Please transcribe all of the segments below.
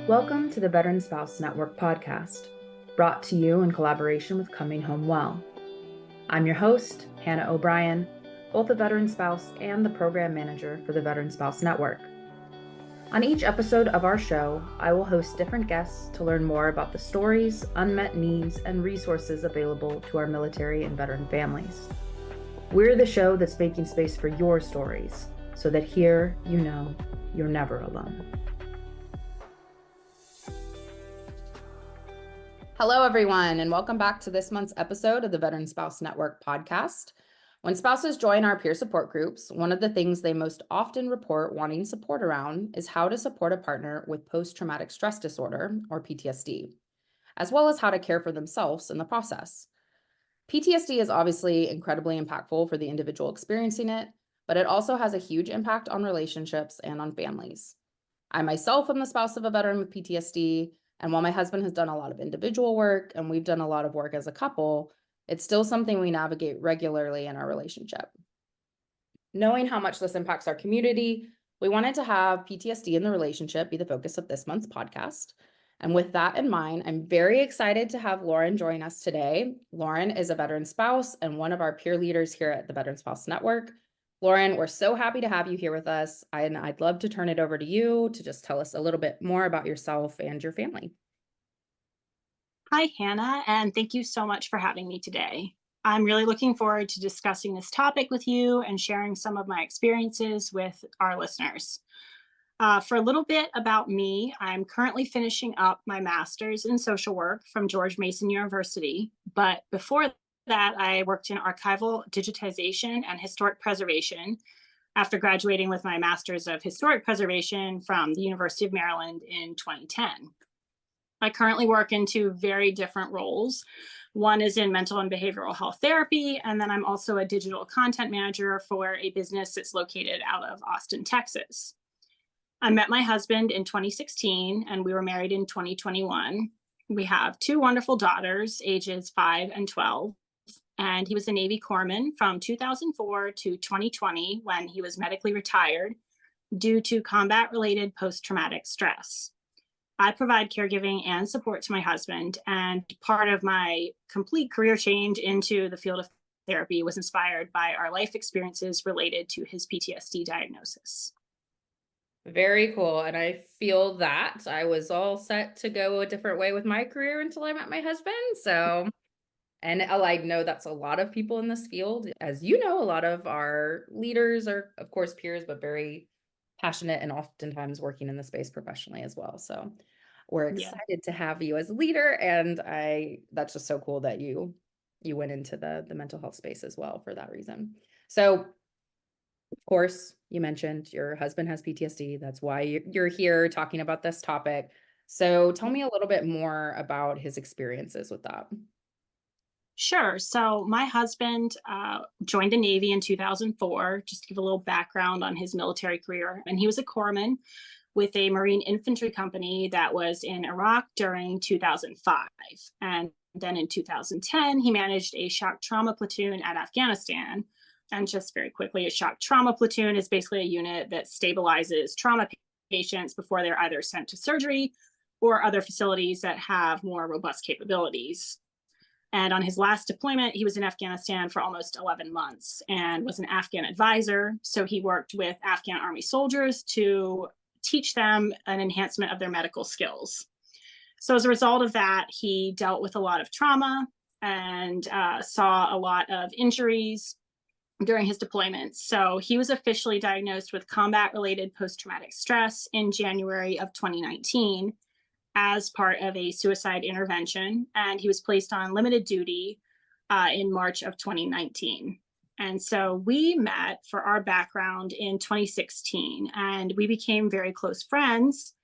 Welcome to the Veteran Spouse Network podcast, brought to you in collaboration with Coming Home Well. I'm your host, Hannah O'Brien, both a veteran spouse and the program manager for the Veteran Spouse Network. On each episode of our show, I will host different guests to learn more about the stories, unmet needs, and resources available to our military and veteran families. We're the show that's making space for your stories, so that here you know you're never alone. Hello, everyone, and welcome back to this month's episode of the Veteran Spouse Network podcast. When spouses join our peer support groups, one of the things they most often report wanting support around is how to support a partner with post-traumatic stress disorder, or PTSD, as well as how to care for themselves in the process. PTSD is obviously incredibly impactful for the individual experiencing it, but it also has a huge impact on relationships and on families. I myself am the spouse of a veteran with PTSD, and while my husband has done a lot of individual work and we've done a lot of work as a couple, it's still something we navigate regularly in our relationship. Knowing how much this impacts our community, we wanted to have PTSD in the relationship be the focus of this month's podcast. And with that in mind, I'm very excited to have Lauren join us today. Lauren is a veteran spouse and one of our peer leaders here at the Veteran Spouse Network. Lauren, we're so happy to have you here with us, and I'd love to turn it over to you to just tell us a little bit more about yourself and your family. Hi, Hannah, and thank you so much for having me today. I'm really looking forward to discussing this topic with you and sharing some of my experiences with our listeners. For a little bit about me, I'm currently finishing up my master's in social work from George Mason University, but before that, I worked in archival digitization and historic preservation after graduating with my master's of historic preservation from the University of Maryland in 2010. I currently work in two very different roles. One is in mental and behavioral health therapy, and then I'm also a digital content manager for a business that's located out of Austin, Texas. I met my husband in 2016, and we were married in 2021. We have two wonderful daughters, ages 5 and 12. And he was a Navy corpsman from 2004 to 2020 when he was medically retired due to combat-related post-traumatic stress. I provide caregiving and support to my husband, and part of my complete career change into the field of therapy was inspired by our life experiences related to his PTSD diagnosis. Very cool. And I feel that I was all set to go a different way with my career until I met my husband. And I know that's a lot of people in this field. As you know, a lot of our leaders are, of course, peers, but very passionate and oftentimes working in the space professionally as well. So we're excited to have you as a leader. And that's just so cool that you went into the mental health space as well for that reason. So, of course, you mentioned your husband has PTSD. That's why you're here talking about this topic. So tell me a little bit more about his experiences with that. Sure. So my husband joined the Navy in 2004, just to give a little background on his military career. And he was a corpsman with a Marine infantry company that was in Iraq during 2005. And then in 2010, he managed a shock trauma platoon at Afghanistan. And just very quickly, a shock trauma platoon is basically a unit that stabilizes trauma patients before they're either sent to surgery or other facilities that have more robust capabilities. And on his last deployment, he was in Afghanistan for almost 11 months and was an Afghan advisor. So he worked with Afghan Army soldiers to teach them an enhancement of their medical skills. So as a result of that, he dealt with a lot of trauma and saw a lot of injuries during his deployments. So he was officially diagnosed with combat-related post-traumatic stress in January of 2019. As part of a suicide intervention, and he was placed on limited duty in March of 2019. And so we met for our background in 2016, and we became very close friends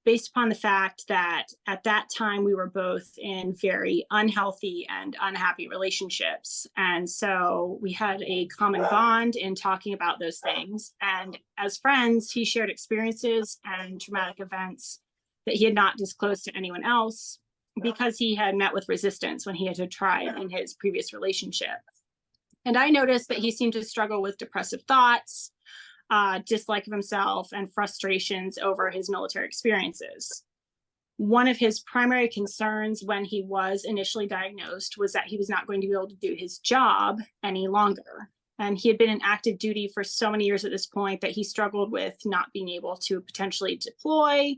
based upon the fact that at that time we were both in very unhealthy and unhappy relationships. And so we had a common bond in talking about those things. And as friends, he shared experiences and traumatic events that he had not disclosed to anyone else because he had met with resistance when he had tried in his previous relationship. And I noticed that he seemed to struggle with depressive thoughts, dislike of himself, and frustrations over his military experiences. One of his primary concerns when he was initially diagnosed was that he was not going to be able to do his job any longer. And he had been in active duty for so many years at this point that he struggled with not being able to potentially deploy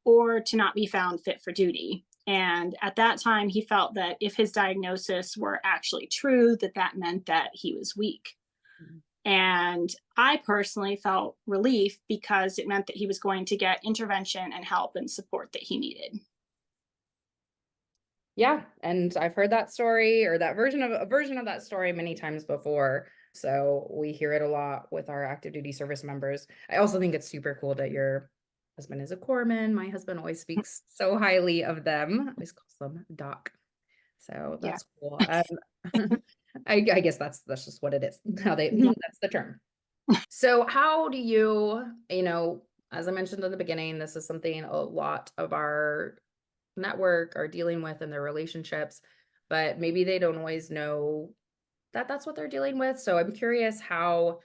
or to not be found fit for duty. And at that time, he felt that if his diagnosis were actually true, that that meant that he was weak. Mhm. And I personally felt relief because it meant that he was going to get intervention and help and support that he needed. Yeah, and I've heard that story or that version of that story many times before. So we hear it a lot with our active duty service members. I also think it's super cool that your husband is a corpsman. My husband always speaks so highly of them. Always calls them doc. So Yeah. that's cool. I guess that's just what it is. How they Yeah. that's the term. So how do you, as I mentioned in the beginning, this is something a lot of our network are dealing with in their relationships, but maybe they don't always know that that's what they're dealing with. So I'm curious, how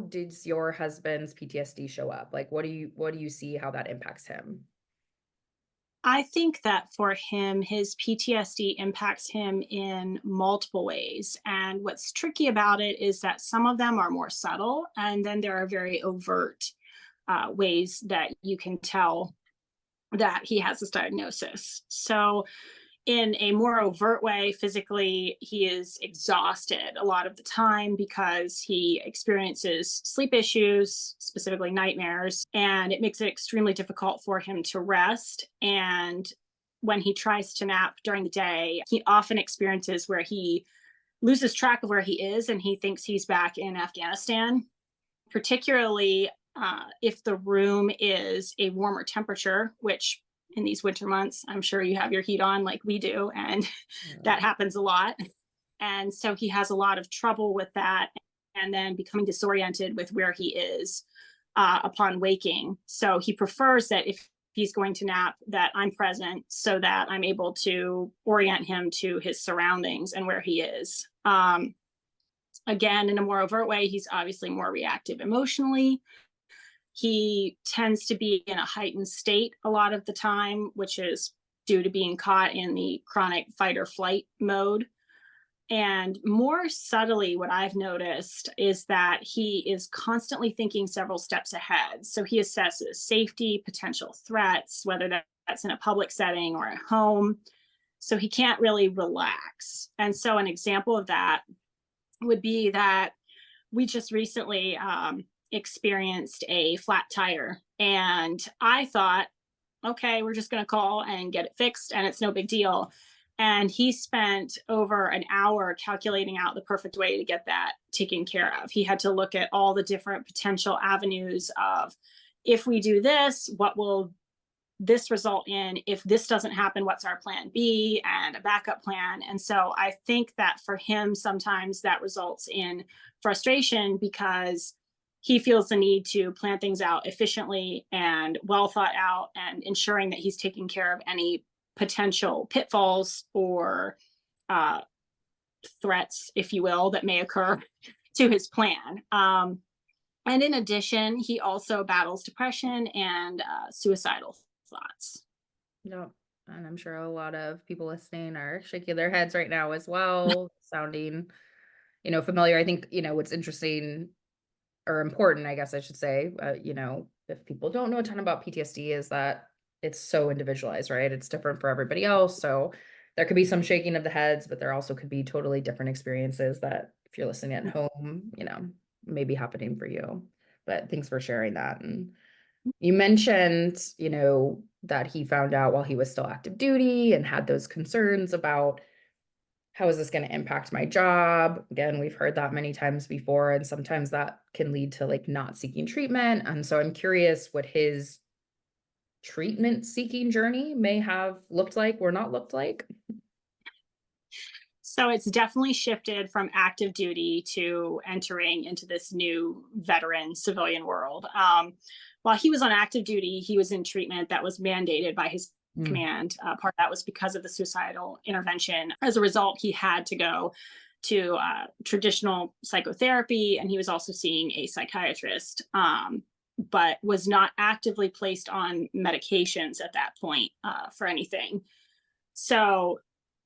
did your husband's PTSD show up? Like what do you see how that impacts him? I think that for him, his PTSD impacts him in multiple ways. And what's tricky about it is that some of them are more subtle, and then there are very overt ways that you can tell that he has this diagnosis. So, in a more overt way, physically, he is exhausted a lot of the time because he experiences sleep issues, specifically nightmares, and it makes it extremely difficult for him to rest. And when he tries to nap during the day, he often experiences where he loses track of where he is and he thinks he's back in Afghanistan, particularly if the room is a warmer temperature, which in these winter months, I'm sure you have your heat on like we do, and that Mm. happens a lot. And so he has a lot of trouble with that and then becoming disoriented with where he is upon waking. So he prefers that if he's going to nap, that I'm present so that I'm able to orient him to his surroundings and where he is. Again, in a more overt way, he's obviously more reactive emotionally. He tends to be in a heightened state a lot of the time, which is due to being caught in the chronic fight or flight mode. And more subtly, what I've noticed is that he is constantly thinking several steps ahead. So he assesses safety, potential threats, whether that's in a public setting or at home. So he can't really relax. And so, an example of that would be that we just recently experienced a flat tire. And I thought, okay, we're just going to call and get it fixed, and it's no big deal. And he spent over an hour calculating out the perfect way to get that taken care of. He had to look at all the different potential avenues of, if we do this, what will this result in? If this doesn't happen, what's our plan B and a backup plan? And so I think that for him, sometimes that results in frustration because he feels the need to plan things out efficiently and well thought out and ensuring that he's taking care of any potential pitfalls or uh, threats, if you will, that may occur to his plan. And in addition, he also battles depression and suicidal thoughts. No, and I'm sure a lot of people listening are shaking their heads right now as well, sounding, familiar. I think, what's interesting or important, I guess I should say, if people don't know a ton about PTSD, is that it's so individualized, right? It's different for everybody else. So there could be some shaking of the heads, but there also could be totally different experiences that if you're listening at home, may be happening for you. But thanks for sharing that. And you mentioned, that he found out while he was still active duty and had those concerns about how is this going to impact my job? Again, we've heard that many times before, and sometimes that can lead to like not seeking treatment. And so I'm curious what his treatment seeking journey may have looked like or not looked like. So it's definitely shifted from active duty to entering into this new veteran civilian world. While he was on active duty, he was in treatment that was mandated by his Mm. command. Part of that was because of the suicidal intervention. As a result, he had to go to traditional psychotherapy, and he was also seeing a psychiatrist. but was not actively placed on medications at that point for anything. So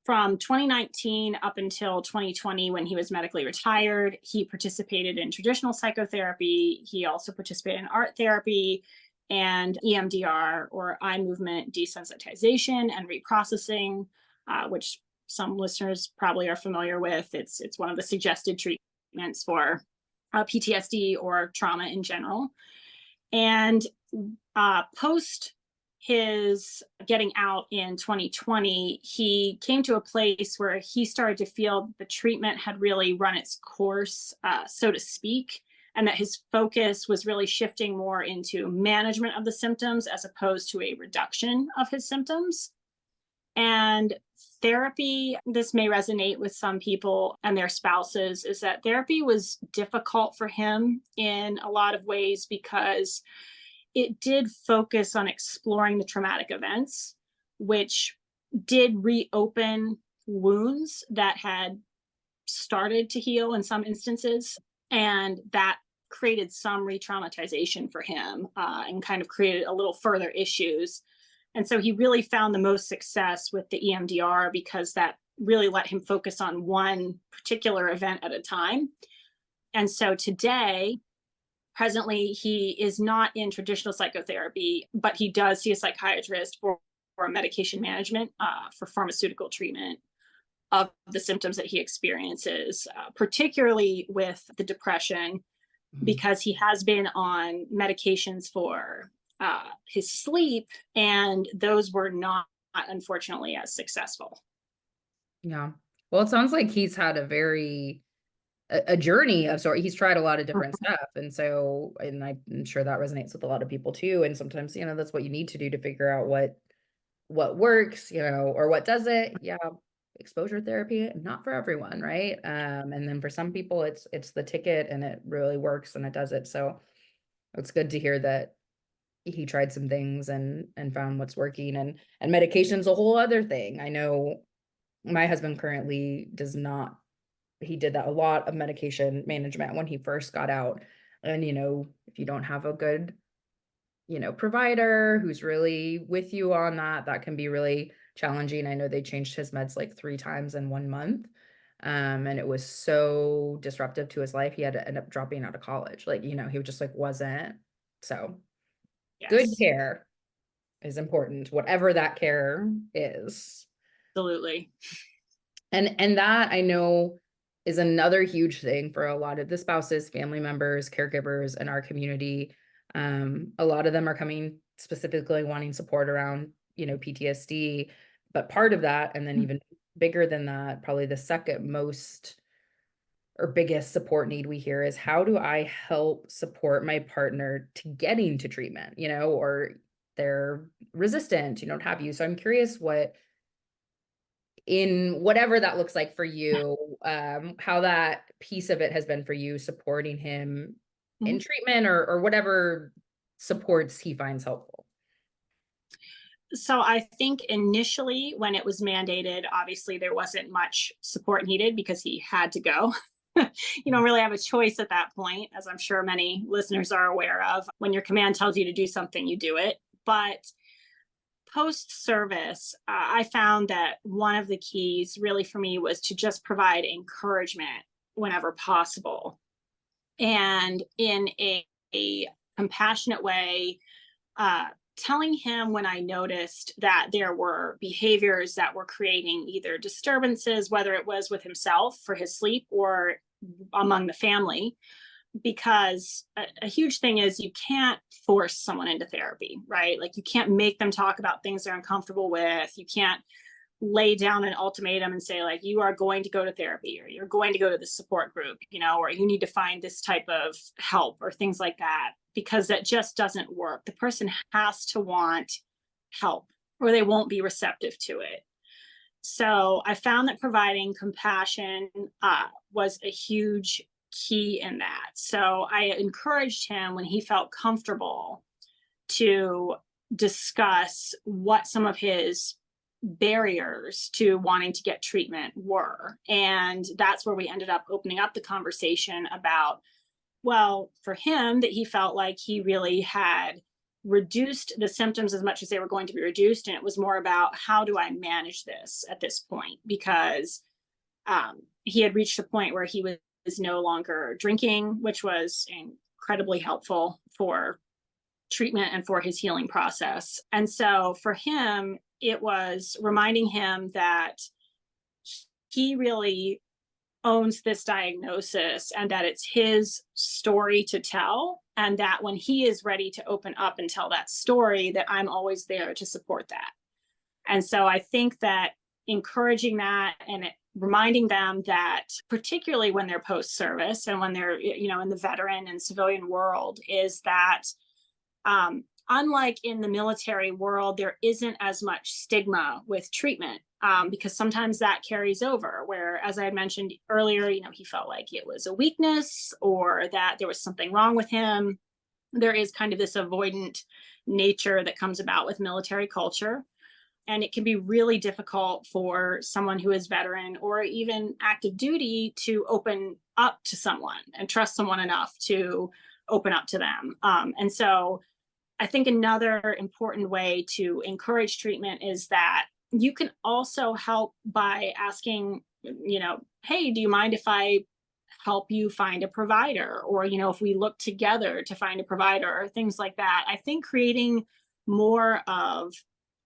from 2019 up until 2020, when he was medically retired, he participated in traditional psychotherapy. He also participated in art therapy and EMDR, or eye movement desensitization and reprocessing, which some listeners probably are familiar with. It's one of the suggested treatments for PTSD or trauma in general. And post his getting out in 2020, he came to a place where he started to feel the treatment had really run its course, so to speak, and that his focus was really shifting more into management of the symptoms as opposed to a reduction of his symptoms. And therapy, this may resonate with some people and their spouses, is that therapy was difficult for him in a lot of ways because it did focus on exploring the traumatic events, which did reopen wounds that had started to heal in some instances. And that created some re-traumatization for him and kind of created a little further issues. And so he really found the most success with the EMDR because that really let him focus on one particular event at a time. And so today, presently, he is not in traditional psychotherapy, but he does see a psychiatrist for medication management, for pharmaceutical treatment of the symptoms that he experiences, particularly with the depression, because he has been on medications for his sleep, and those were not, unfortunately, as successful. Yeah. Well, it sounds like he's had a journey of sort. He's tried a lot of different stuff. And so, and I'm sure that resonates with a lot of people too. And sometimes, that's what you need to do to figure out what works, or what doesn't. Yeah. Exposure therapy, not for everyone, right? And then for some people it's the ticket and it really works and it does it. So it's good to hear that he tried some things and found what's working, and medication's a whole other thing. I know my husband currently does not. He did that a lot of medication management when he first got out. And, if you don't have a good, provider who's really with you on that, that can be really challenging. I know they changed his meds like 3 times in 1 month. And it was so disruptive to his life. He had to end up dropping out of college. Like, he just like wasn't. So good Yes, care is important, whatever that care is. absolutely. And that I know is another huge thing for a lot of the spouses, family members, caregivers in our community. A lot of them are coming specifically wanting support around, PTSD, but part of that, and then even bigger than that, probably the second most or biggest support need we hear is, how do I help support my partner to getting to treatment, or they're resistant, what have you. So I'm curious in whatever that looks like for you, how that piece of it has been for you, supporting him in treatment or whatever supports he finds helpful. So I think initially when it was mandated, obviously there wasn't much support needed because he had to go. You don't really have a choice at that point, as I'm sure many listeners are aware of. When your command tells you to do something, you do it. But post-service, I found that one of the keys really for me was to just provide encouragement whenever possible. And in a compassionate way, telling him when I noticed that there were behaviors that were creating either disturbances, whether it was with himself for his sleep or among the family, because a huge thing is you can't force someone into therapy, right? Like you can't make them talk about things they're uncomfortable with. You can't lay down an ultimatum and say like, you are going to go to therapy, or you're going to go to the support group, or you need to find this type of help or things like that, because that just doesn't work. The person has to want help or they won't be receptive to it. So I found that providing compassion was a huge key in that. So I encouraged him when he felt comfortable to discuss what some of his barriers to wanting to get treatment were. And that's where we ended up opening up the conversation about Well, for him, that he felt like he really had reduced the symptoms as much as they were going to be reduced. And it was more about, how do I manage this at this point? Because he had reached a point where he was no longer drinking, which was incredibly helpful for treatment and for his healing process. And so for him, it was reminding him that he really owns this diagnosis and that it's his story to tell. And that when he is ready to open up and tell that story, that I'm always there to support that. And so I think that encouraging that and reminding them that, particularly when they're post service and when they're, in the veteran and civilian world, is that unlike in the military world, there isn't as much stigma with treatment, because sometimes that carries over. Where, as I had mentioned earlier, he felt like it was a weakness or that there was something wrong with him. There is kind of this avoidant nature that comes about with military culture. And it can be really difficult for someone who is veteran or even active duty to open up to someone and trust someone enough to open up to them. And so I think another important way to encourage treatment is that you can also help by asking, hey, do you mind if I help you find a provider? Or, if we look together to find a provider, or things like that. I think creating more of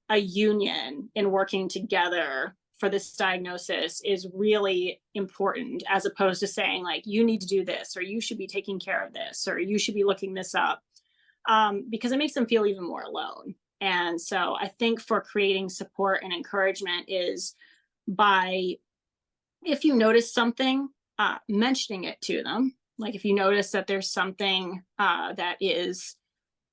a union in working together for this diagnosis is really important, as opposed to saying, like, you need to do this, or you should be taking care of this, or you should be looking this up, because it makes them feel even more alone. And so I think for creating support and encouragement is by, if you notice something, mentioning it to them. Like if you notice that there's something that is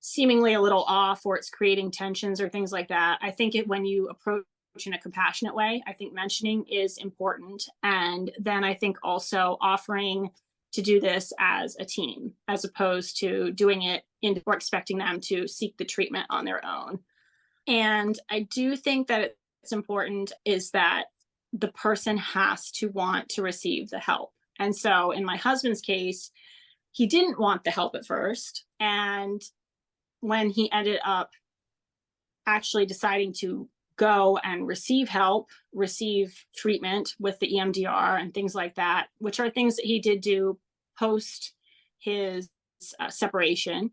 seemingly a little off, or it's creating tensions or things like that, I think when you approach in a compassionate way, I think mentioning is important. And then I think also offering to do this as a team, as opposed to doing it or expecting them to seek the treatment on their own. And I do think that it's important is that the person has to want to receive the help. And so in my husband's case, he didn't want the help at first. And when he ended up actually deciding to go and receive help, receive treatment with the EMDR and things like that, which are things that he did do post his separation,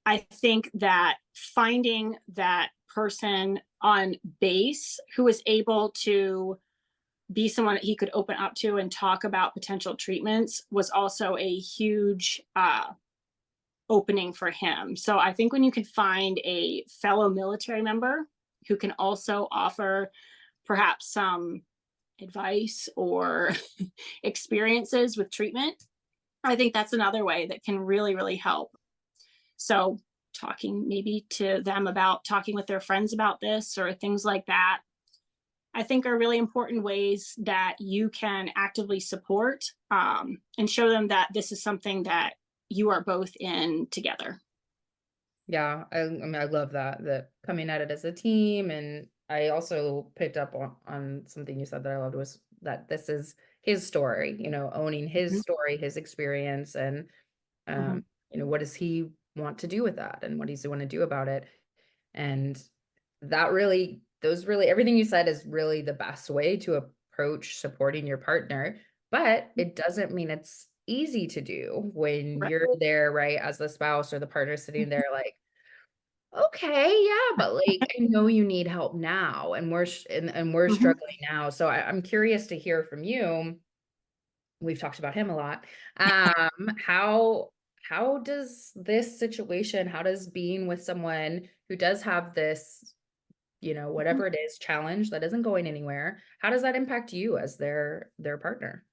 I think that finding that person on base who is able to be someone that he could open up to and talk about potential treatments was also a huge opening for him. So I think when you can find a fellow military member who can also offer perhaps some advice or experiences with treatment, I think that's another way that can really, really help. So talking maybe to them about talking with their friends about this or things like that, I think are really important ways that you can actively support and show them that this is something that you are both in together. Yeah, I mean, I love that coming at it as a team. And I also picked up on something you said that I loved, was that this is his story, owning his Mhm. story, his experience, and Mhm. what does he want to do with that, and what does he want to do about it? And that really, everything you said is really the best way to approach supporting your partner. But it doesn't mean it's easy to do when Right. you're there, right, as the spouse or the partner sitting there like, okay, yeah, but like, I know you need help now, and we're Mhm. struggling now. So I'm curious to hear from you. We've talked about him a lot. How does this situation, how does being with someone who does have this, Mhm. whatever it is, challenge that isn't going anywhere, how does that impact you as their partner?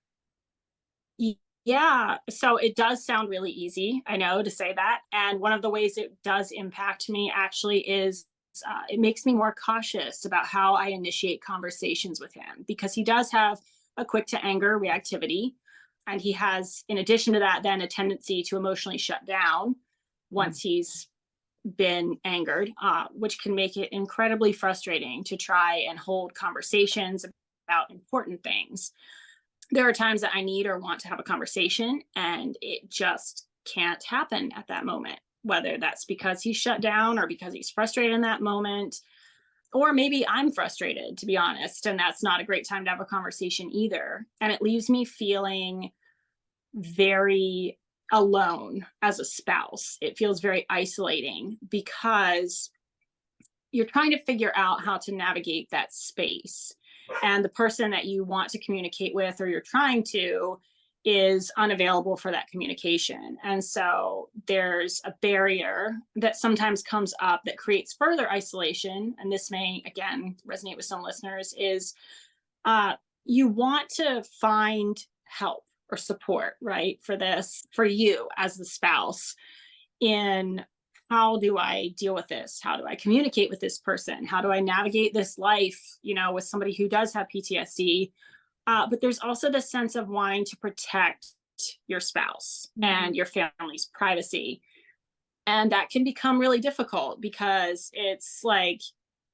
Yeah, so it does sound really easy, I know, to say that. And one of the ways it does impact me actually is it makes me more cautious about how I initiate conversations with him, because he does have a quick to anger reactivity. And he has, in addition to that, then a tendency to emotionally shut down Mm. once he's been angered, which can make it incredibly frustrating to try and hold conversations about important things. There are times that I need or want to have a conversation, and it just can't happen at that moment, whether that's because he's shut down or because he's frustrated in that moment. Or maybe I'm frustrated, to be honest, and that's not a great time to have a conversation either. And it leaves me feeling very alone as a spouse. It feels very isolating because you're trying to figure out how to navigate that space. And the person that you want to communicate with or you're trying to is unavailable for that communication. And so there's a barrier that sometimes comes up that creates further isolation. And this may, again, resonate with some listeners is uh, you want to find help or support, right, for this, for you as the spouse in how do I deal with this? How do I communicate with this person? How do I navigate this life, with somebody who does have PTSD? But there's also the sense of wanting to protect your spouse and your family's privacy. And that can become really difficult because it's like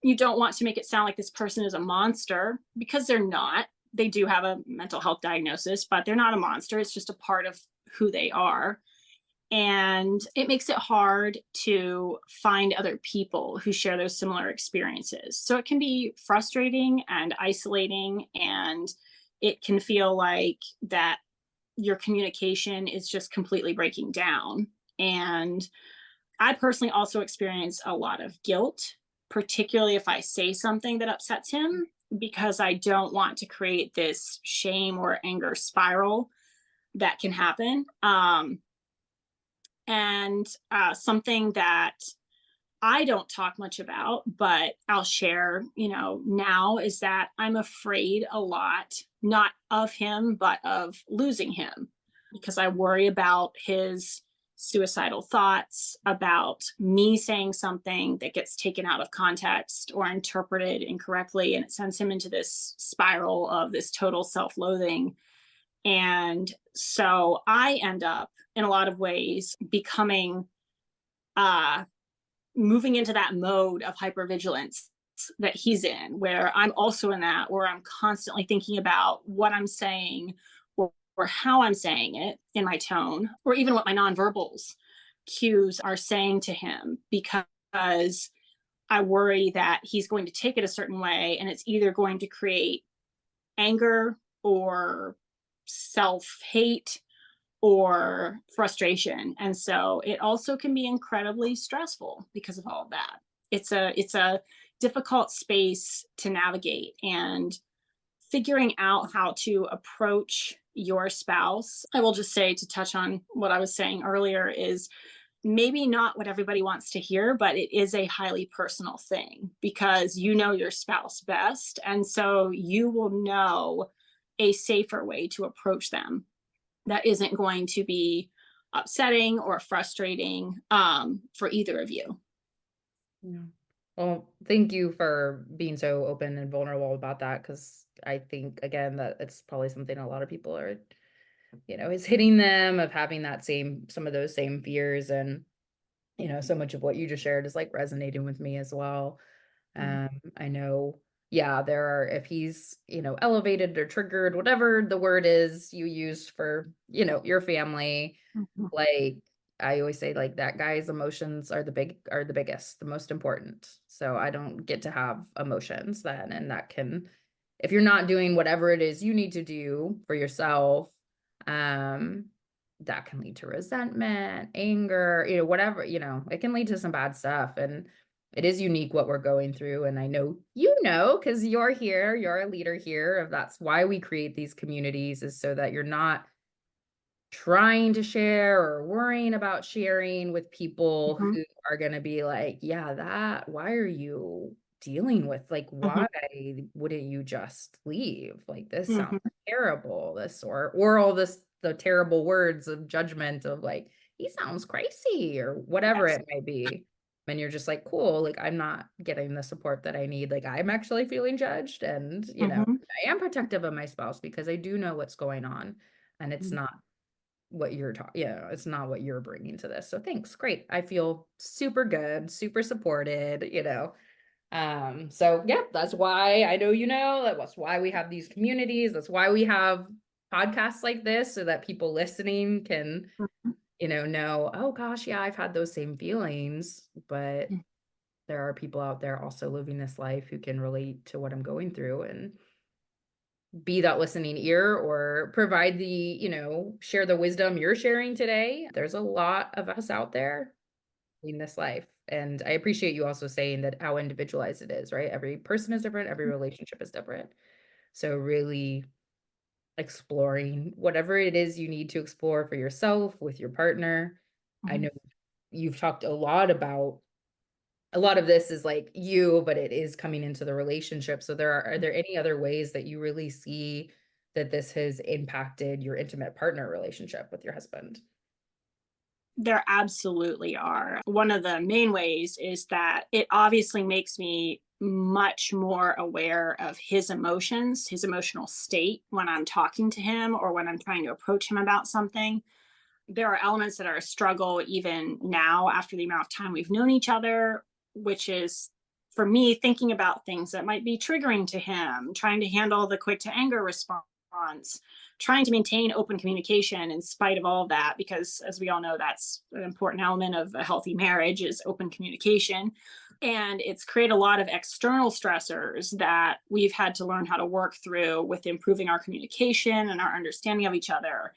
you don't want to make it sound like this person is a monster because they're not. They do have a mental health diagnosis, but they're not a monster. It's just a part of who they are. And it makes it hard to find other people who share those similar experiences. So it can be frustrating and isolating, and it can feel like that your communication is just completely breaking down. And I personally also experience a lot of guilt, particularly if I say something that upsets him, because I don't want to create this shame or anger spiral that can happen. And something that I don't talk much about, but I'll share, now is that I'm afraid a lot, not of him, but of losing him because I worry about his suicidal thoughts, about me saying something that gets taken out of context or interpreted incorrectly. And it sends him into this spiral of this total self loathing. And so I end up in a lot of ways becoming uh moving into that mode of hypervigilance that he's in, where I'm also in that, where I'm constantly thinking about what I'm saying or how I'm saying it in my tone, or even what my nonverbals cues are saying to him, because I worry that he's going to take it a certain way and it's either going to create anger or self hate or frustration. And so it also can be incredibly stressful because of all of that. It's a difficult space to navigate, and figuring out how to approach your spouse. I will just say, to touch on what I was saying earlier, is maybe not what everybody wants to hear, but it is a highly personal thing because you know your spouse best. And so you will know a safer way to approach them that isn't going to be upsetting or frustrating for either of you. Yeah. Well, thank you for being so open and vulnerable about that, because I think, again, that it's probably something a lot of people are, is hitting them, of having some of those same fears. And, so much of what you just shared is like resonating with me as well. I know, yeah, if he's, elevated or triggered, whatever the word is you use for, your family, Mhm. like I always say, like, that guy's emotions are the biggest, the most important. So I don't get to have emotions then. And that can, if you're not doing whatever it is you need to do for yourself, um, that can lead to resentment, anger, whatever, it can lead to some bad stuff. And it is unique what we're going through. And I know, because you're here, you're a leader here, of that's why we create these communities, is so that you're not trying to share or worrying about sharing with people Mhm. who are going to be like, yeah, why are you dealing with, like, Mhm. why wouldn't you just leave? Like, this sounds Mhm. terrible, or all the terrible words of judgment of like, he sounds crazy or whatever Yes. it may be. And you're just like, cool, like, I'm not getting the support that I need. Like, I'm actually feeling judged. And, Mhm. I am protective of my spouse because I do know what's going on. And it's Mhm. not what you're talking, it's not what you're bringing to this. So thanks. Great. I feel super good, super supported. So yeah, that's why I know, that's why we have these communities. That's why we have podcasts like this, so that people listening can, know, oh gosh, yeah, I've had those same feelings, but Mm. there are people out there also living this life who can relate to what I'm going through and be that listening ear or provide the, share the wisdom you're sharing today. There's a lot of us out there in this life. And I appreciate you also saying that how individualized it is, right? Every person is different, every relationship is different. So really exploring whatever it is you need to explore for yourself with your partner. I Mhm. know you've talked a lot about a lot of this is like you, but it is coming into the relationship. So are there any other ways that you really see that this has impacted your intimate partner relationship with your husband? There absolutely are. One of the main ways is that it obviously makes me much more aware of his emotions, his emotional state when I'm talking to him or when I'm trying to approach him about something. There are elements that are a struggle even now after the amount of time we've known each other, which is for me thinking about things that might be triggering to him, trying to handle the quick to anger response, trying to maintain open communication in spite of all of that, because as we all know, that's an important element of a healthy marriage is open communication. And it's created a lot of external stressors that we've had to learn how to work through with improving our communication and our understanding of each other.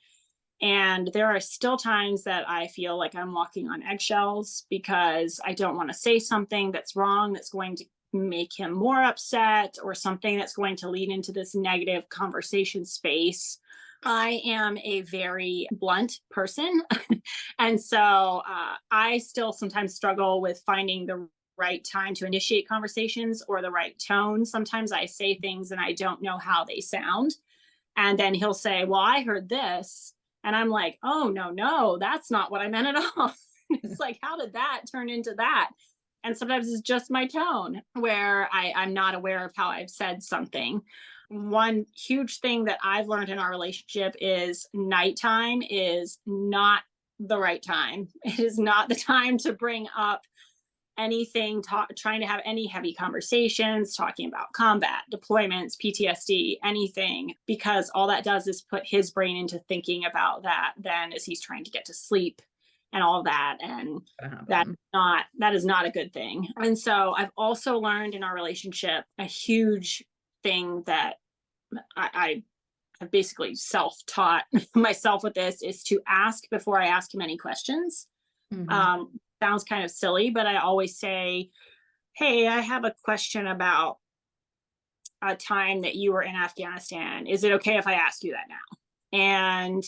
And there are still times that I feel like I'm walking on eggshells because I don't want to say something that's wrong, that's going to make him more upset, or something that's going to lead into this negative conversation space. I am a very blunt person. And so I still sometimes struggle with finding the right time to initiate conversations or the right tone. Sometimes I say things and I don't know how they sound. And then he'll say, "Well, I heard this." And I'm like, "Oh, no, no, that's not what I meant at all." It's like, how did that turn into that? And sometimes it's just my tone where I'm not aware of how I've said something. One huge thing that I've learned in our relationship is nighttime is not the right time. It is not the time to bring up anything, trying to have any heavy conversations, talking about combat, deployments, PTSD, anything, because all that does is put his brain into thinking about that then as he's trying to get to sleep and all of that. And Gonna that happen. that is not a good thing. And so I've also learned in our relationship a huge thing that I have basically self-taught myself with this is to ask before I ask him any questions. Mhm. Sounds kind of silly, but I always say, "Hey, I have a question about a time that you were in Afghanistan. Is it okay if I ask you that now?" And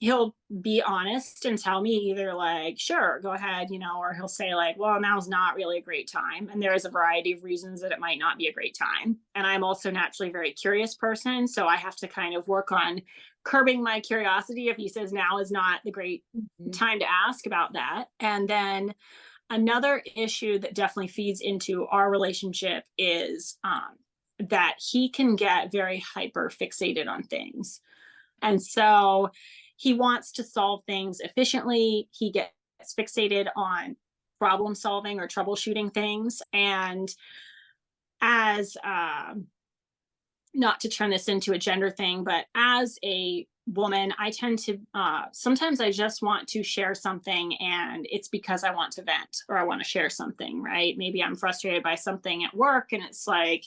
he'll be honest and tell me either like, "Sure, go ahead," or he'll say like, "Well, now's not really a great time." And there is a variety of reasons that it might not be a great time. And I'm also naturally a very curious person. So I have to kind of work on curbing my curiosity if he says now is not the great Mhm. time to ask about that. And then another issue that definitely feeds into our relationship is that he can get very hyper fixated on things. And so he wants to solve things efficiently. He gets fixated on problem solving or troubleshooting things. And as not to turn this into a gender thing, but as a woman, I tend to sometimes I just want to share something and it's because I want to vent or I want to share something, right? Maybe I'm frustrated by something at work and it's like,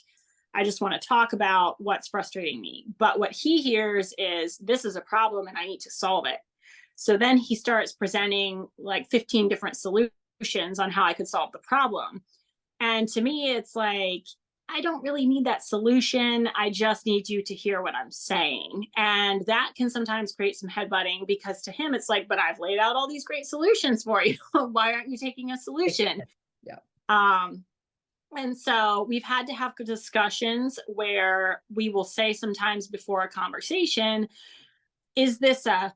I just want to talk about what's frustrating me. But what he hears is this is a problem and I need to solve it. So then he starts presenting like 15 different solutions on how I could solve the problem. And to me, it's like, I don't really need that solution. I just need you to hear what I'm saying. And that can sometimes create some headbutting because to him, it's like, but I've laid out all these great solutions for you. Why aren't you taking a solution? Yeah. Um, and so we've had to have discussions where we will say sometimes before a conversation, is this a,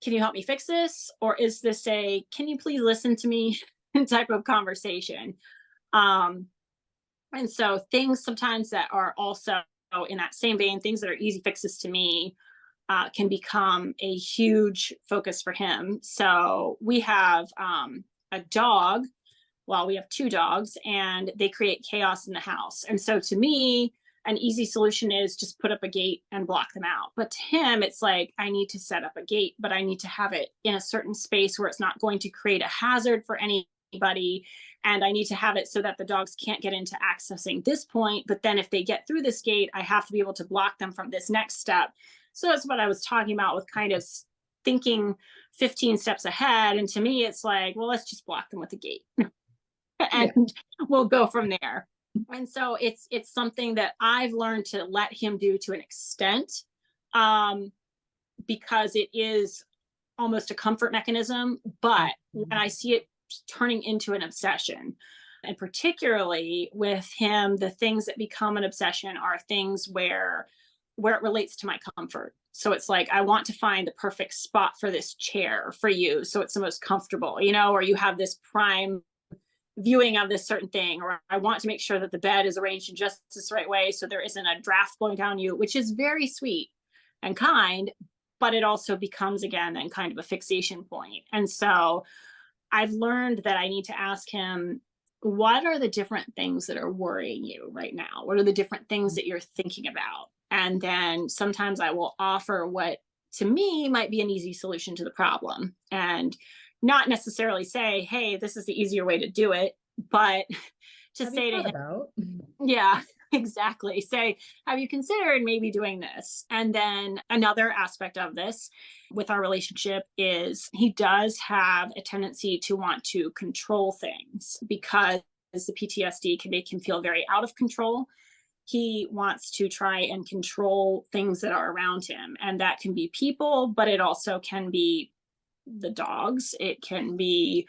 can you help me fix this? Or is this a, can you please listen to me type of conversation? Um, And so things sometimes that are also in that same vein, things that are easy fixes to me can become a huge focus for him. So we have a dog. Well, we have two dogs and they create chaos in the house. And so to me, an easy solution is just put up a gate and block them out. But to him, it's like, I need to set up a gate, but I need to have it in a certain space where it's not going to create a hazard for anybody. And I need to have it so that the dogs can't get into accessing this point. But then if they get through this gate, I have to be able to block them from this next step. So that's what I was talking about with kind of thinking 15 steps ahead. And to me, it's like, well, let's just block them with a gate and we'll go from there. And so it's something that I've learned to let him do to an extent, because it is almost a comfort mechanism. But when I see it turning into an obsession, and particularly with him, the things that become an obsession are things where it relates to my comfort. So it's like, I want to find the perfect spot for this chair for you, so it's the most comfortable, or you have this prime viewing of this certain thing, or I want to make sure that the bed is arranged in just this right way so there isn't a draft blowing down you, which is very sweet and kind, but it also becomes, again, then kind of a fixation point. And so I've learned that I need to ask him, what are the different things that are worrying you right now? What are the different things that you're thinking about? And then sometimes I will offer what to me might be an easy solution to the problem, and not necessarily say, hey, this is the easier way to do it, but to say to him, yeah, exactly. Say, have you considered maybe doing this? And then another aspect of this with our relationship is he does have a tendency to want to control things, because the PTSD can make him feel very out of control. He wants to try and control things that are around him. And that can be people, but it also can be the dogs. It can be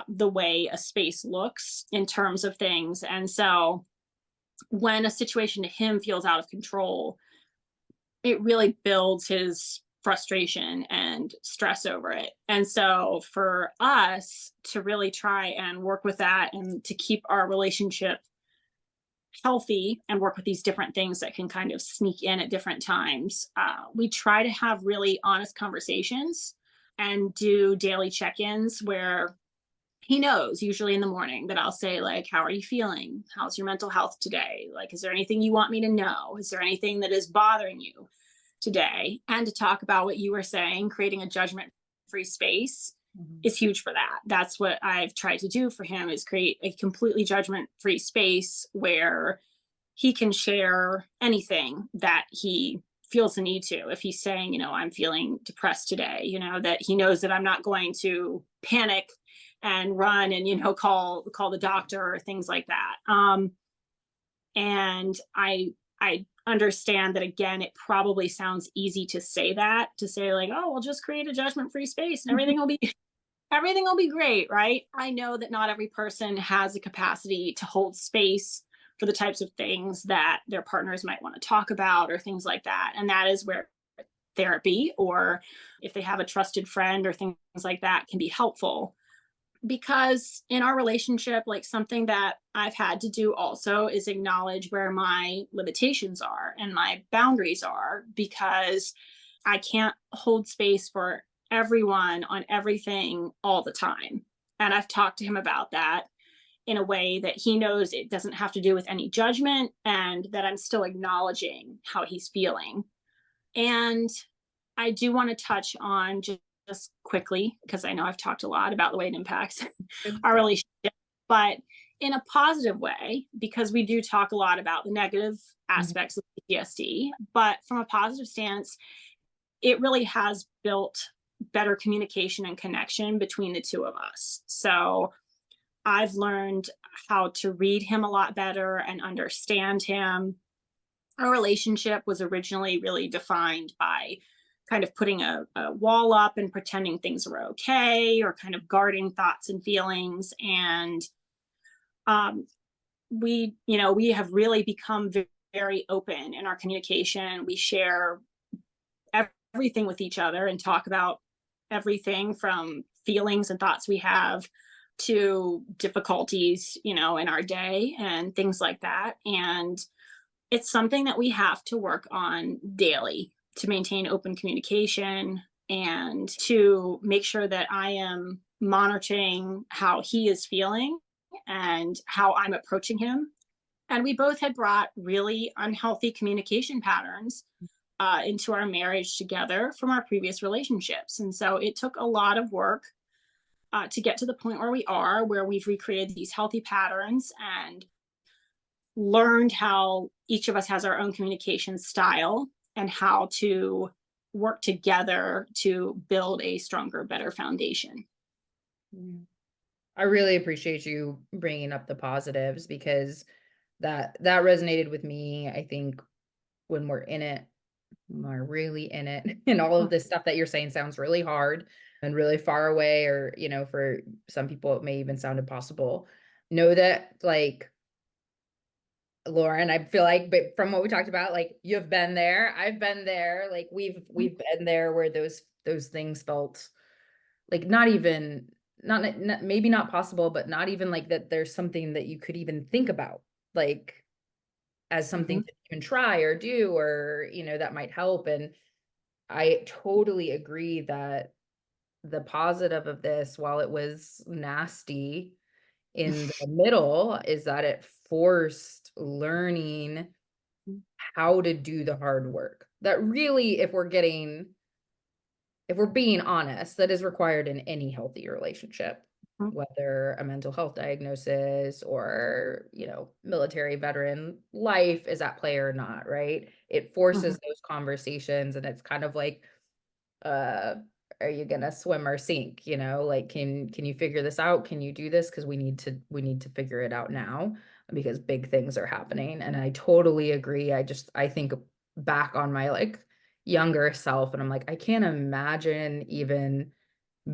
the way a space looks in terms of things. And so when a situation to him feels out of control, it really builds his frustration and stress over it. And so for us to really try and work with that and to keep our relationship healthy and work with these different things that can kind of sneak in at different times, we try to have really honest conversations and do daily check-ins where he knows, usually in the morning, that I'll say, like, how are you feeling? How's your mental health today? Like, is there anything you want me to know? Is there anything that is bothering you today? And to talk about what you were saying, creating a judgment-free space is huge for that. That's what I've tried to do for him, is create a completely judgment-free space where he can share anything that he feels the need to. If he's saying, I'm feeling depressed today, that he knows that I'm not going to panic and run and, call the doctor or things like that. And I understand that, again, it probably sounds easy to say like, oh, we'll just create a judgment-free space and everything will be great, right? I know that not every person has the capacity to hold space for the types of things that their partners might want to talk about or things like that. And that is where therapy, or if they have a trusted friend or things like that, can be helpful. Because in our relationship, like, something that I've had to do also is acknowledge where my limitations are and my boundaries are, because I can't hold space for everyone on everything all the time. And I've talked to him about that in a way that he knows it doesn't have to do with any judgment, and that I'm still acknowledging how he's feeling. And I do want to touch on just quickly, because I know I've talked a lot about the way it impacts our relationship, but in a positive way, because we do talk a lot about the negative aspects of PTSD, but from a positive stance, it really has built better communication and connection between the two of us. So I've learned how to read him a lot better and understand him. Our relationship was originally really defined by kind of putting a wall up and pretending things were okay, or kind of guarding thoughts and feelings. And we have really become very open in our communication. We share everything with each other and talk about everything from feelings and thoughts we have to difficulties, in our day and things like that. And it's something that we have to work on daily to maintain open communication and to make sure that I am monitoring how he is feeling and how I'm approaching him. And we both had brought really unhealthy communication patterns into our marriage together from our previous relationships. And so it took a lot of work to get to the point where we are, where we've recreated these healthy patterns and learned how each of us has our own communication style and how to work together to build a stronger, better foundation. Mm. I really appreciate you bringing up the positives because that resonated with me. I think when we're in it, when we're really in it, and all of this stuff that you're saying sounds really hard and really far away, or, for some people, it may even sound impossible. Know that, like, Lauren, I feel like, but from what we talked about, like, you've been there, I've been there, like, we've been there where those things felt like not even, not maybe not possible, but not even like that there's something that you could even think about, like, as something Mhm. to even try or do, or, that might help. And I totally agree that the positive of this, while it was nasty in the middle, is that it forced learning how to do the hard work. That really, if we're being honest, that is required in any healthy relationship, Mhm. whether a mental health diagnosis or, military veteran life is at play or not, right? It Mhm. forces those conversations, and it's kind of like, uh, are you gonna swim or sink? Like, can you figure this out? Can you do this? Because we need to figure it out now, because big things are happening. And I totally agree. I think back on my, like, younger self, and I'm like, I can't imagine even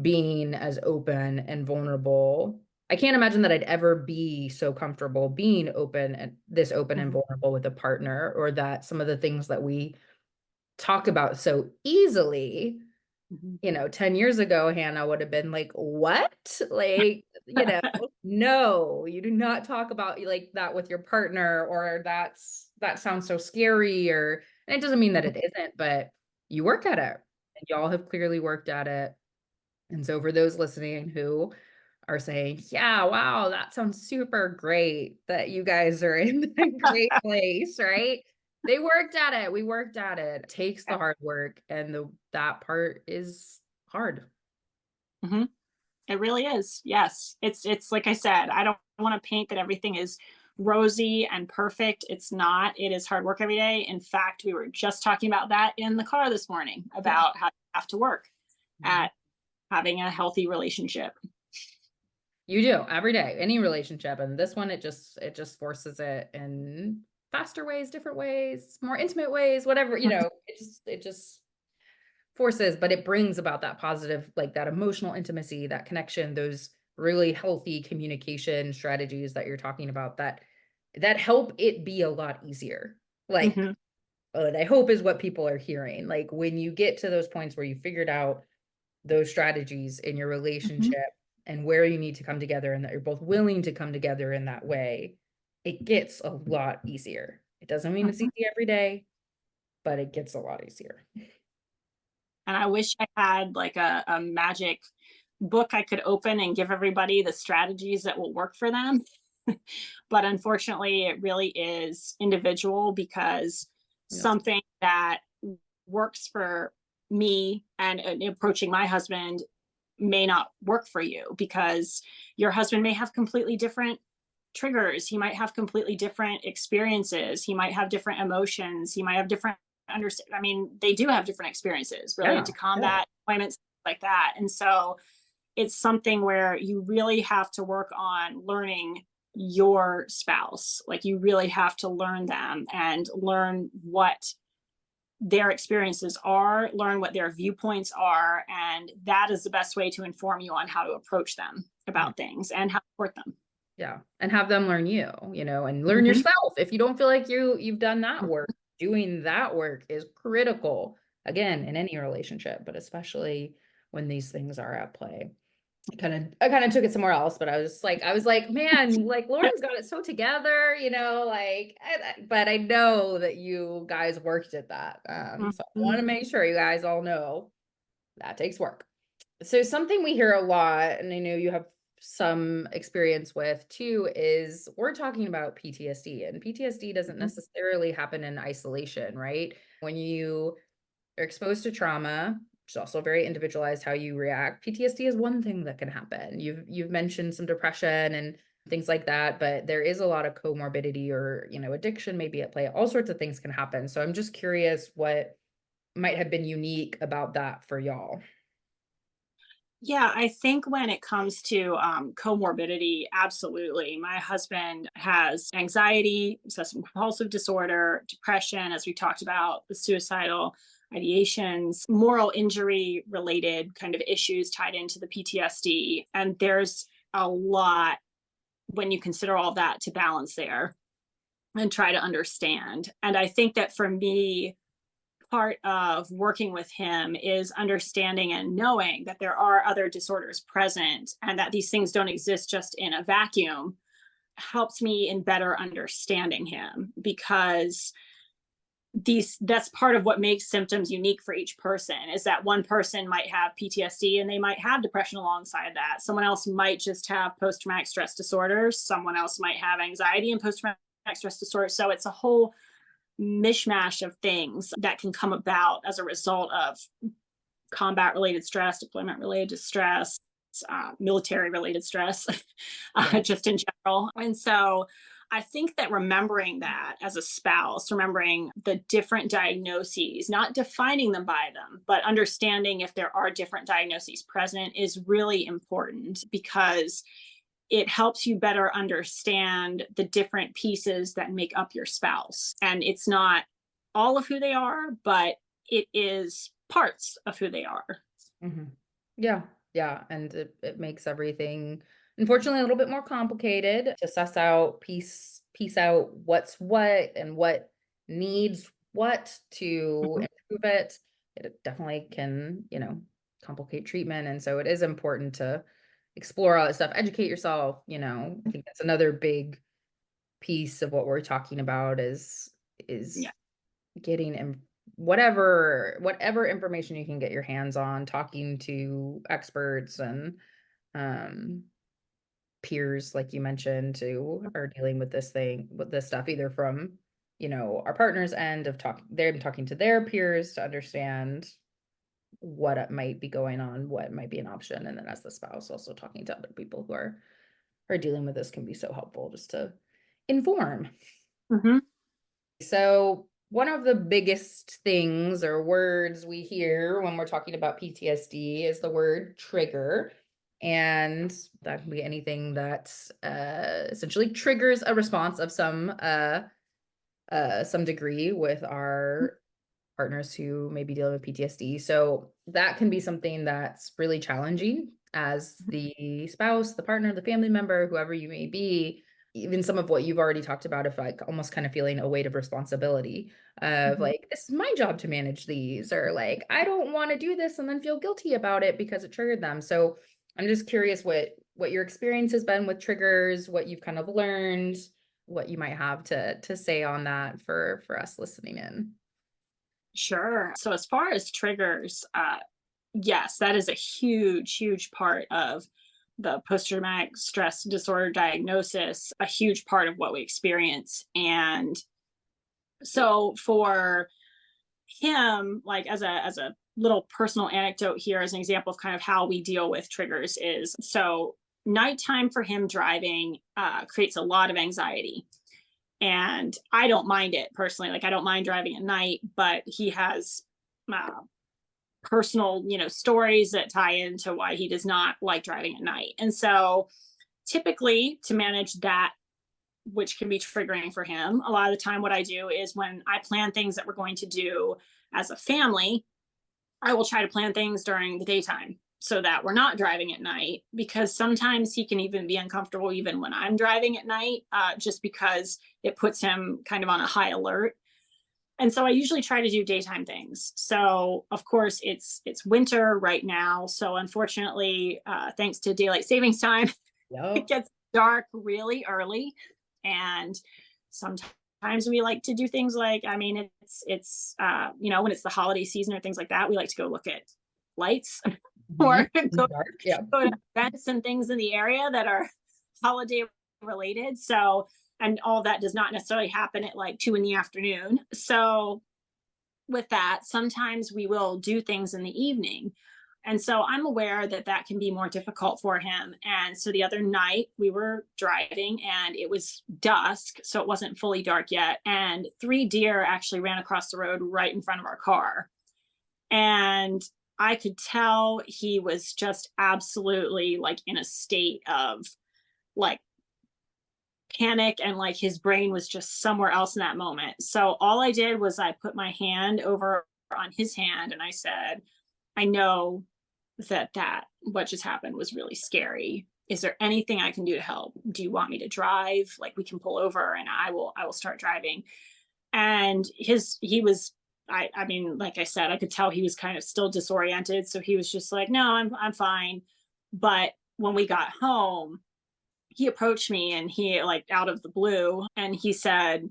being as open and vulnerable. I can't imagine that I'd ever be so comfortable being open and Mhm. vulnerable with a partner, or that some of the things that we talk about so easily, Mhm. 10 years ago, Hannah would have been like, what? Like, no, you do not talk about like that with your partner, or that sounds so scary, and it doesn't mean that it isn't, but you work at it, and y'all have clearly worked at it. And so for those listening who are saying, yeah, wow, that sounds super great that you guys are in a great place, right? They worked at it. We worked at it. It takes the hard work, and that part is hard. Mhm. It really is. Yes. It's like I said, I don't want to paint that everything is rosy and perfect. It's not. It is hard work every day. In fact, we were just talking about that in the car this morning Yeah. about how you have to work Mhm. at having a healthy relationship. You do every day, any relationship. And this one, it just forces it in faster ways, different ways, more intimate ways, whatever, it just forces, but it brings about that positive, like that emotional intimacy, that connection, those really healthy communication strategies that you're talking about, that help it be a lot easier. Like, Mhm. I hope is what people are hearing. Like, when you get to those points where you figured out those strategies in your Mhm. relationship and where you need to come together, and that you're both willing to come together in that way, it gets a lot easier. It doesn't mean it's Mhm. easy every day, but it gets a lot easier. And I wish I had like a magic book I could open and give everybody the strategies that will work for them. But unfortunately, it really is individual, because Yes. something that works for me and approaching my husband may not work for you, because your husband may have completely different triggers. He might have completely different experiences. He might have different emotions. He might have different understand. I mean, they do have different experiences related Yeah. to Yeah. combat deployments like that. And so it's something where you really have to work on learning your spouse. Like, you really have to learn them and learn what their experiences are, learn what their viewpoints are, and that is the best way to inform you on how to approach them Yeah. about things and how to support them. Yeah. And have them learn you, and learn Mhm. yourself. If you don't feel like you've done that work, doing that work is critical, again, in any relationship, but especially when these things are at play. I kind of took it somewhere else, but I was like, man, like, Lauren's got it so together, like, but I know that you guys worked at that. So I want Mhm. to make sure you guys all know that takes work. So something we hear a lot, and I know you have some experience with too is we're talking about PTSD, and PTSD doesn't Mhm. necessarily happen in isolation, right? When you are exposed to trauma, which is also very individualized how you react, PTSD is one thing that can happen. You've mentioned some depression and things like that, but there is a lot of comorbidity or, addiction maybe at play. All sorts of things can happen. So I'm just curious what might have been unique about that for y'all. Yeah, I think when it comes to comorbidity, absolutely. My husband has anxiety, obsessive compulsive disorder, depression, as we talked about, the suicidal ideations, moral injury related kind of issues tied into the PTSD. And there's a lot when you consider all that to balance there and try to understand. And I think that for me, part of working with him is understanding and knowing that there are other disorders present and that these things don't exist just in a vacuum helps me in better understanding him, because that's part of what makes symptoms unique for each person, is that one person might have PTSD and they might have depression alongside that. Someone else might just have post-traumatic stress disorder. Someone else might have anxiety and post-traumatic stress disorder. So it's a whole mishmash of things that can come about as a result of combat related stress, deployment related stress, military related stress, Yeah. just in general. And so I think that remembering that as a spouse, remembering the different diagnoses, not defining them by them, but understanding if there are different diagnoses present is really important, because it helps you better understand the different pieces that make up your spouse. And it's not all of who they are, but it is parts of who they are. Mhm. Yeah, yeah, and it makes everything, unfortunately, a little bit more complicated to suss out, piece out what's what and what needs what to Mhm. improve it. It definitely can, complicate treatment, and so it is important to explore all that stuff, educate yourself, I think that's another big piece of what we're talking about is Yeah. getting whatever information you can get your hands on, talking to experts and um peers like you mentioned who are dealing with this stuff, either from our partner's end of them talking to their peers to understand what might be going on, what might be an option, and then as the spouse also talking to other people who are dealing with this can be so helpful just to inform. Hmm. So, one of the biggest things or words we hear when we're talking about PTSD is the word trigger. And that can be anything that essentially triggers a response of some degree with our partners who may be dealing with PTSD. So that can be something that's really challenging as the spouse, the partner, the family member, whoever you may be. Even some of what you've already talked about, of like almost kind of feeling a weight of responsibility of Hmm. like, this is my job to manage these, or like, I don't want to do this and then feel guilty about it because it triggered them. So I'm just curious what your experience has been with triggers, what you've kind of learned, what you might have to say on that for us listening in. Sure. So, as far as triggers, yes, that is a huge, huge part of the post traumatic stress disorder diagnosis, a huge part of what we experience. And so, for him, like as a little personal anecdote here, as an example of kind of how we deal with triggers, is so nighttime for him driving creates a lot of anxiety. And I don't mind it personally. Like, I don't mind driving at night, but he has uh, personal, stories that tie into why he does not like driving at night. And so typically, to manage that, which can be triggering for him, a lot of the time what I do is, when I plan things that we're going to do as a family, I will try to plan things during the daytime so that we're not driving at night, because sometimes he can even be uncomfortable even when I'm driving at night, just because it puts him kind of on a high alert. And so I usually try to do daytime things. So of course it's winter right now, so unfortunately, thanks to daylight savings time, it Yep. gets dark really early. And sometimes we like to do things like, I mean, it's when it's the holiday season or things like that, we like to go look at lights. Mhm. or go, Dark, yeah. go to events and things in the area that are holiday related. So, and all that does not necessarily happen at like 2 in the afternoon. So with that, sometimes we will do things in the evening. And so I'm aware that that can be more difficult for him. And so the other night we were driving and it was dusk, so it wasn't fully dark yet. And 3 deer actually ran across the road right in front of our car. And I could tell he was just absolutely like in a state of like panic, and like his brain was just somewhere else in that moment. So all I did was I put my hand over on his hand and I said, I know that what just happened was really scary. Is there anything I can do to help? Do you want me to drive? Like we can pull over and I will start driving. And he was I mean, like I said, I could tell he was kind of still disoriented. So he was just like, no, I'm fine. But when we got home, he approached me and he like out of the blue and he said,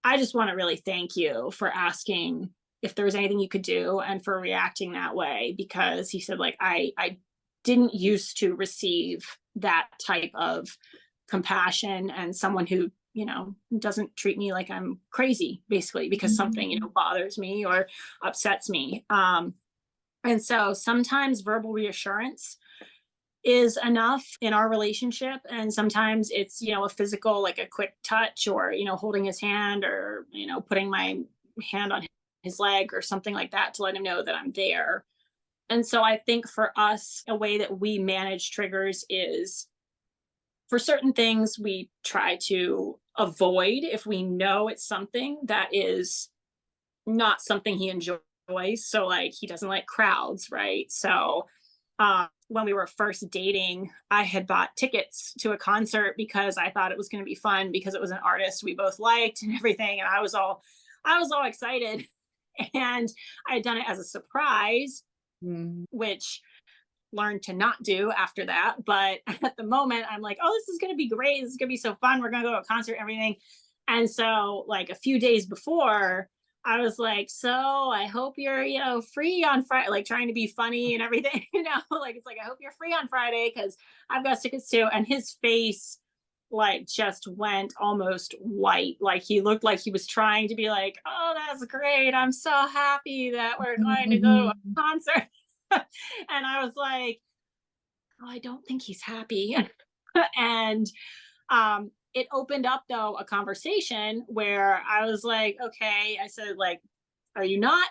I just want to really thank you for asking if there was anything you could do and for reacting that way, because he said like I didn't used to receive that type of compassion and someone who, doesn't treat me like I'm crazy basically because something, bothers me or upsets me. And so sometimes verbal reassurance is enough in our relationship, and sometimes it's a physical, like a quick touch, or holding his hand, or putting my hand on his leg or something like that to let him know that I'm there. And so I think for us, a way that we manage triggers is, for certain things we try to avoid if we know it's something that is not something he enjoys. So like he doesn't like crowds, right? So when we were first dating, I had bought tickets to a concert because I thought it was going to be fun because it was an artist we both liked and everything. And I was all excited. And I had done it as a surprise, Mhm. which learned to not do after that. But at the moment, I'm like, oh, this is going to be great. This is going to be so fun. We're going to go to a concert and everything. And so, like a few days before, I was like, so I hope you're, free on Friday, like trying to be funny and everything, like it's like, I hope you're free on Friday because I've got tickets too. And his face like just went almost white. Like he looked like he was trying to be like, oh, that's great. I'm so happy that we're going to go to a Mhm. concert. And I was like, oh, I don't think he's happy. And it opened up though a conversation where I was like, okay, I said like, are you not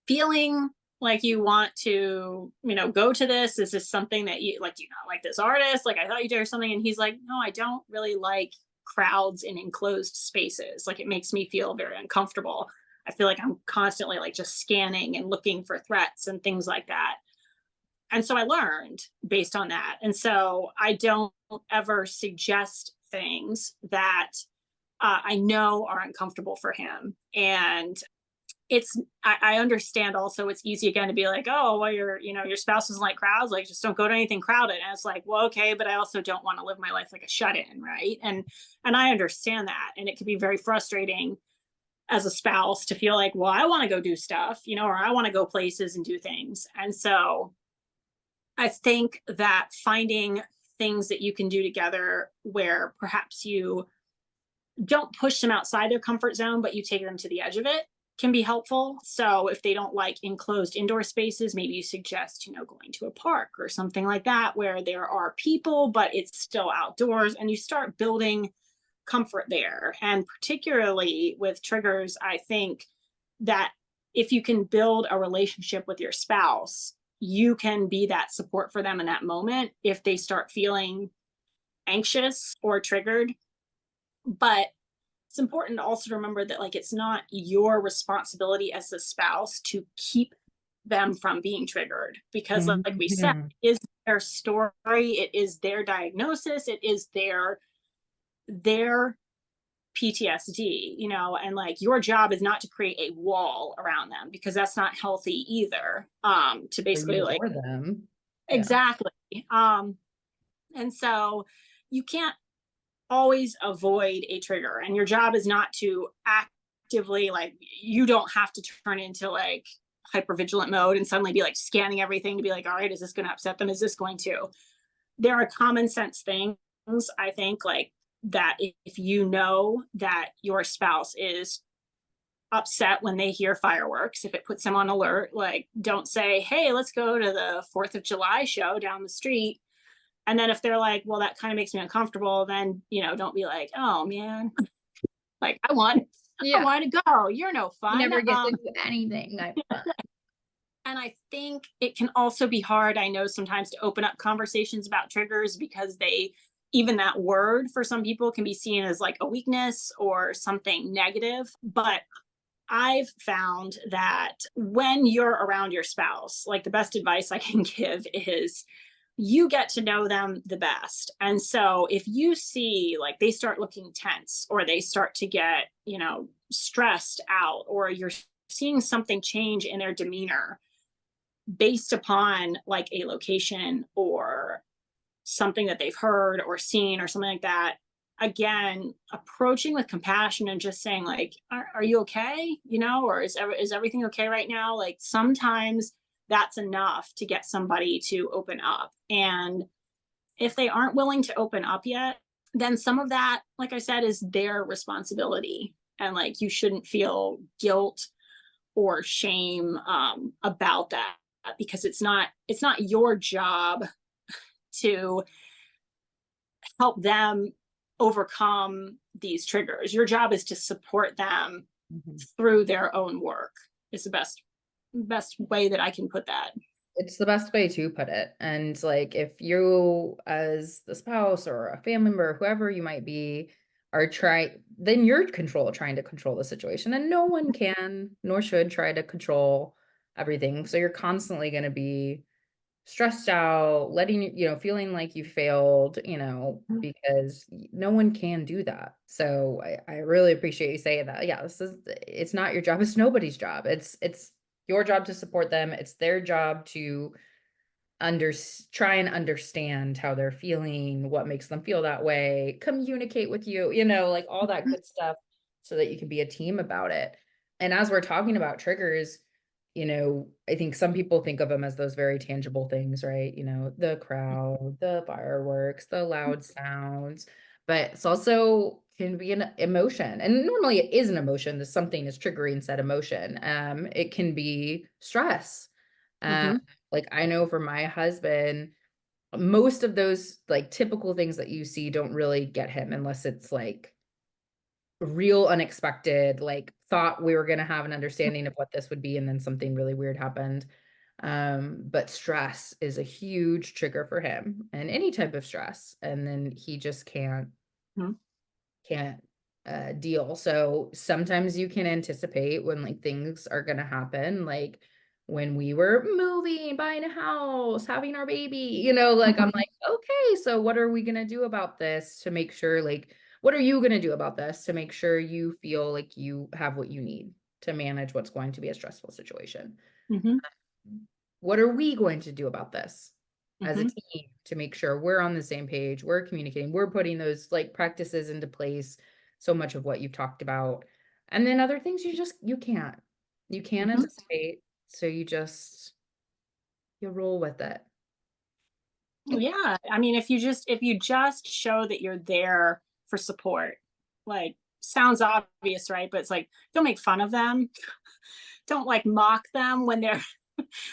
feeling like you want to, go to this? Is this something that you like? Do you not like this artist? Like I thought you did or something. And he's like, no, I don't really like crowds in enclosed spaces. Like it makes me feel very uncomfortable. I feel like I'm constantly like just scanning and looking for threats and things like that. And so I learned based on that. And so I don't ever suggest things that I know are uncomfortable for him. And I understand also it's easy again to be like, oh, well, your spouse doesn't like crowds, like just don't go to anything crowded. And it's like, well, okay, but I also don't want to live my life like a shut in, right? And I understand that. And it can be very frustrating as a spouse to feel like, well, I want to go do stuff, or I want to go places and do things. And so I think that finding things that you can do together where perhaps you don't push them outside their comfort zone, but you take them to the edge of it can be helpful. So if they don't like enclosed indoor spaces, maybe you suggest, going to a park or something like that where there are people, but it's still outdoors, and you start building comfort there. And particularly with triggers, I think that if you can build a relationship with your spouse, you can be that support for them in that moment if they start feeling anxious or triggered. But it's important also to remember that like it's not your responsibility as a spouse to keep them from being triggered, because like we said, Mhm. it is their story, it is their diagnosis, it is their PTSD, and like your job is not to create a wall around them, because that's not healthy either. To For basically you like, or them. Yeah. exactly. And so you can't always avoid a trigger, and your job is not to actively, like, you don't have to turn into like hypervigilant mode and suddenly be like scanning everything to be like, all right, is this going to upset them? Is this going to? There are common sense things, I think, like that if you know that your spouse is upset when they hear fireworks, if it puts them on alert, like don't say, hey, let's go to the 4th of July show down the street. And then if they're like, well, that kind of makes me uncomfortable, then, don't be like, oh man, like I Yeah. want to go. You're no You fun. never get to do anything. And I think it can also be hard, I know, sometimes to open up conversations about triggers because even that word for some people can be seen as like a weakness or something negative. But I've found that when you're around your spouse, like the best advice I can give is you get to know them the best. And so if you see like they start looking tense or they start to get, stressed out, or you're seeing something change in their demeanor based upon like a location or something that they've heard or seen or something like that, again, approaching with compassion and just saying like, are you okay, or is everything okay right now? Like sometimes that's enough to get somebody to open up. And if they aren't willing to open up yet, then some of that, like I said, is their responsibility. And like you shouldn't feel guilt or shame about that, because it's not your job to help them overcome these triggers. Your job is to support them through their own work. Is the best way that I can put that. It's the best way to put it. And like if you as the spouse or a family member, whoever you might be, are then you're trying to control the situation. And no one can nor should try to control everything. So you're constantly going to be stressed out, feeling like you failed, because no one can do that. So I really appreciate you saying that. Yeah, it's not your job. It's nobody's job. It's your job to support them. It's their job to try and understand how they're feeling, what makes them feel that way, communicate with you, like all that good stuff so that you can be a team about it. And as we're talking about triggers, I think some people think of them as those very tangible things, right? The crowd, the fireworks, the loud sounds, but it's also can be an emotion. And normally it is an emotion that something is triggering said emotion. It can be stress. Mm-hmm. Like I know for my husband, most of those like typical things that you see don't really get him unless it's like real unexpected, like thought we were going to have an understanding of what this would be and then something really weird happened. But stress is a huge trigger for him, and any type of stress, and then he just can't deal. So sometimes you can anticipate when like things are going to happen, like when we were moving, buying a house, having our baby, like I'm like, okay, so what are we going to do about this to make sure, like, what are you going to do about this to make sure you feel like you have what you need to manage what's going to be a stressful situation? Mm-hmm. What are we going to do about this as a Mm-hmm. team to make sure we're on the same page, we're communicating, we're putting those like practices into place, so much of what you've talked about. And then other things you can't Mm-hmm. anticipate, so you roll with it. Yeah, I mean, if you just show that you're there for support, like sounds obvious, right? But it's like don't make fun of them, don't like mock them when they're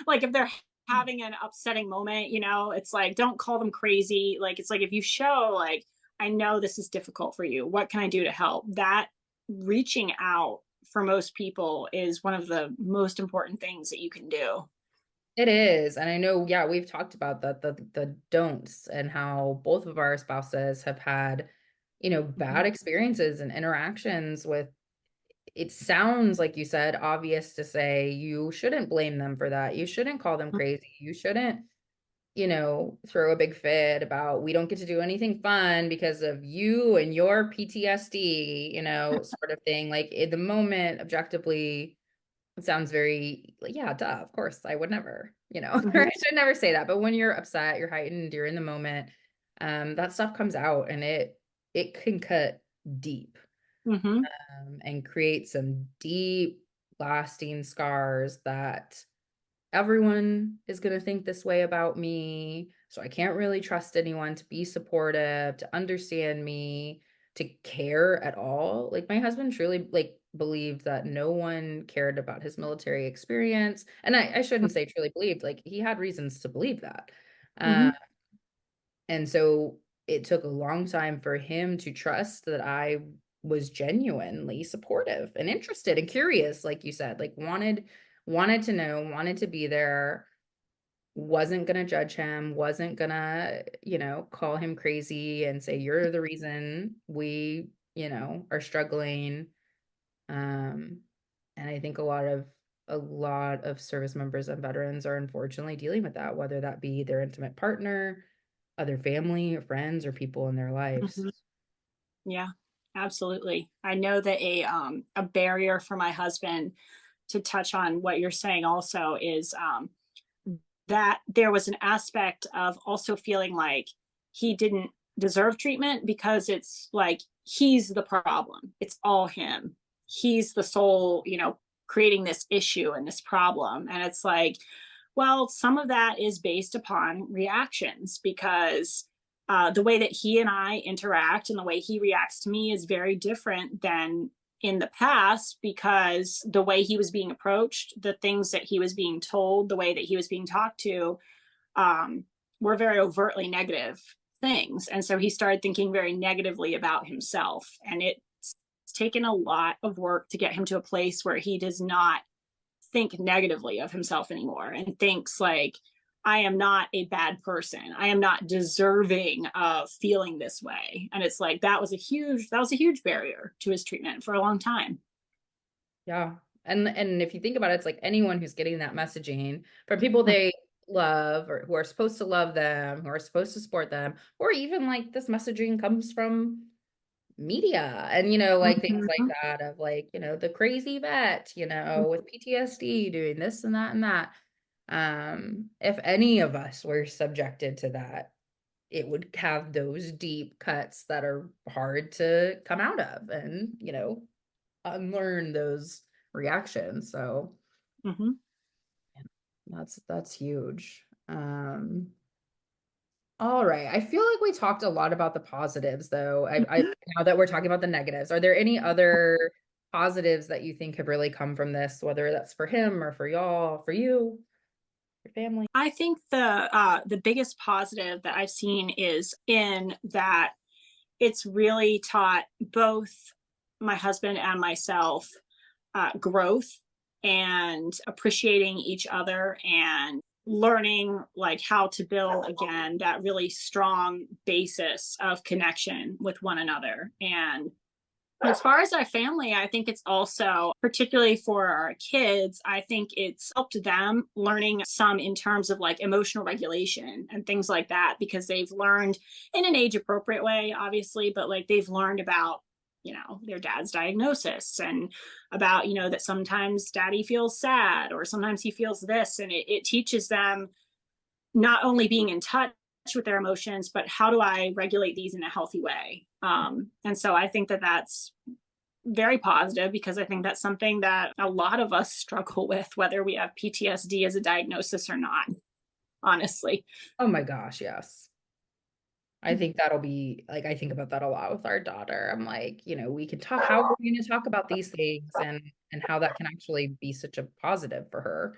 like if they're having an upsetting moment, it's like don't call them crazy. Like it's like if you show like I know this is difficult for you, what can I do to help? That reaching out for most people is one of the most important things that you can do. It is. And I know, yeah, we've talked about the don'ts and how both of our spouses have had, Mhm. bad experiences and interactions with. It sounds like you said obvious to say you shouldn't blame them for that. You shouldn't call them crazy. You shouldn't, throw a big fit about we don't get to do anything fun because of you and your PTSD, sort of thing. Like in the moment, objectively, it sounds very like, yeah, duh, of course, I would never, or Mhm. I should never say that. But when you're upset, you're heightened, you're in the moment, that stuff comes out and it can cut deep, Mhm. and create some deep lasting scars that everyone is going to think this way about me. So I can't really trust anyone to be supportive, to understand me, to care at all. Like my husband truly like believed that no one cared about his military experience. And I shouldn't say truly believed, like he had reasons to believe that. Hmm. And so it took a long time for him to trust that I was genuinely supportive and interested and curious, like you said, like wanted to know, wanted to be there, wasn't gonna judge him, wasn't gonna, call him crazy and say, you're the reason we, are struggling. Um, and I think a lot of service members and veterans are unfortunately dealing with that, whether that be their intimate partner, other family or friends or people in their lives. Hmm. Yeah, absolutely. I know that a barrier for my husband, to touch on what you're saying also, is that there was an aspect of also feeling like he didn't deserve treatment because it's like he's the problem. It's all him. He's the sole, creating this issue and this problem. And it's like, well, some of that is based upon reactions because the way that he and I interact and the way he reacts to me is very different than in the past, because the way he was being approached, the things that he was being told, the way that he was being talked to, um, were very overtly negative things. And so he started thinking very negatively about himself. And it's taken a lot of work to get him to a place where he does not think negatively of himself anymore and thinks like, I am not a bad person. I am not deserving of feeling this way. And it's like that was a huge barrier to his treatment for a long time. Yeah. And if you think about it, it's like anyone who's getting that messaging from people they love or who are supposed to love them, who are supposed to support them, or even like this messaging comes from media and like things like Mhm. that of like, the crazy vet, with PTSD doing this and that and that. If any of us were subjected to that, it would have those deep cuts that are hard to come out of and, unlearn those reactions. So Mhm. that's huge. All right. I feel like we talked a lot about the positives though. I now that we're talking about the negatives, are there any other positives that you think have really come from this, whether that's for him or for y'all, for you, your family? I think the biggest positive that I've seen is in that it's really taught both my husband and myself growth and appreciating each other and learning like how to build again that really strong basis of connection with one another. And as far as our family, I think it's also, particularly for our kids, I think it's helped them learning some in terms of like emotional regulation and things like that, because they've learned in an age appropriate way, obviously, but like they've learned about, their dad's diagnosis and about, that sometimes daddy feels sad or sometimes he feels this. And it teaches them not only being in touch with their emotions, but how do I regulate these in a healthy way? And so I think that that's very positive, because I think that's something that a lot of us struggle with, whether we have PTSD as a diagnosis or not, honestly. Oh my gosh, yes. I think that'll be like I think about that a lot with our daughter. I'm like, we can talk how are we going to talk about these things and how that can actually be such a positive for her.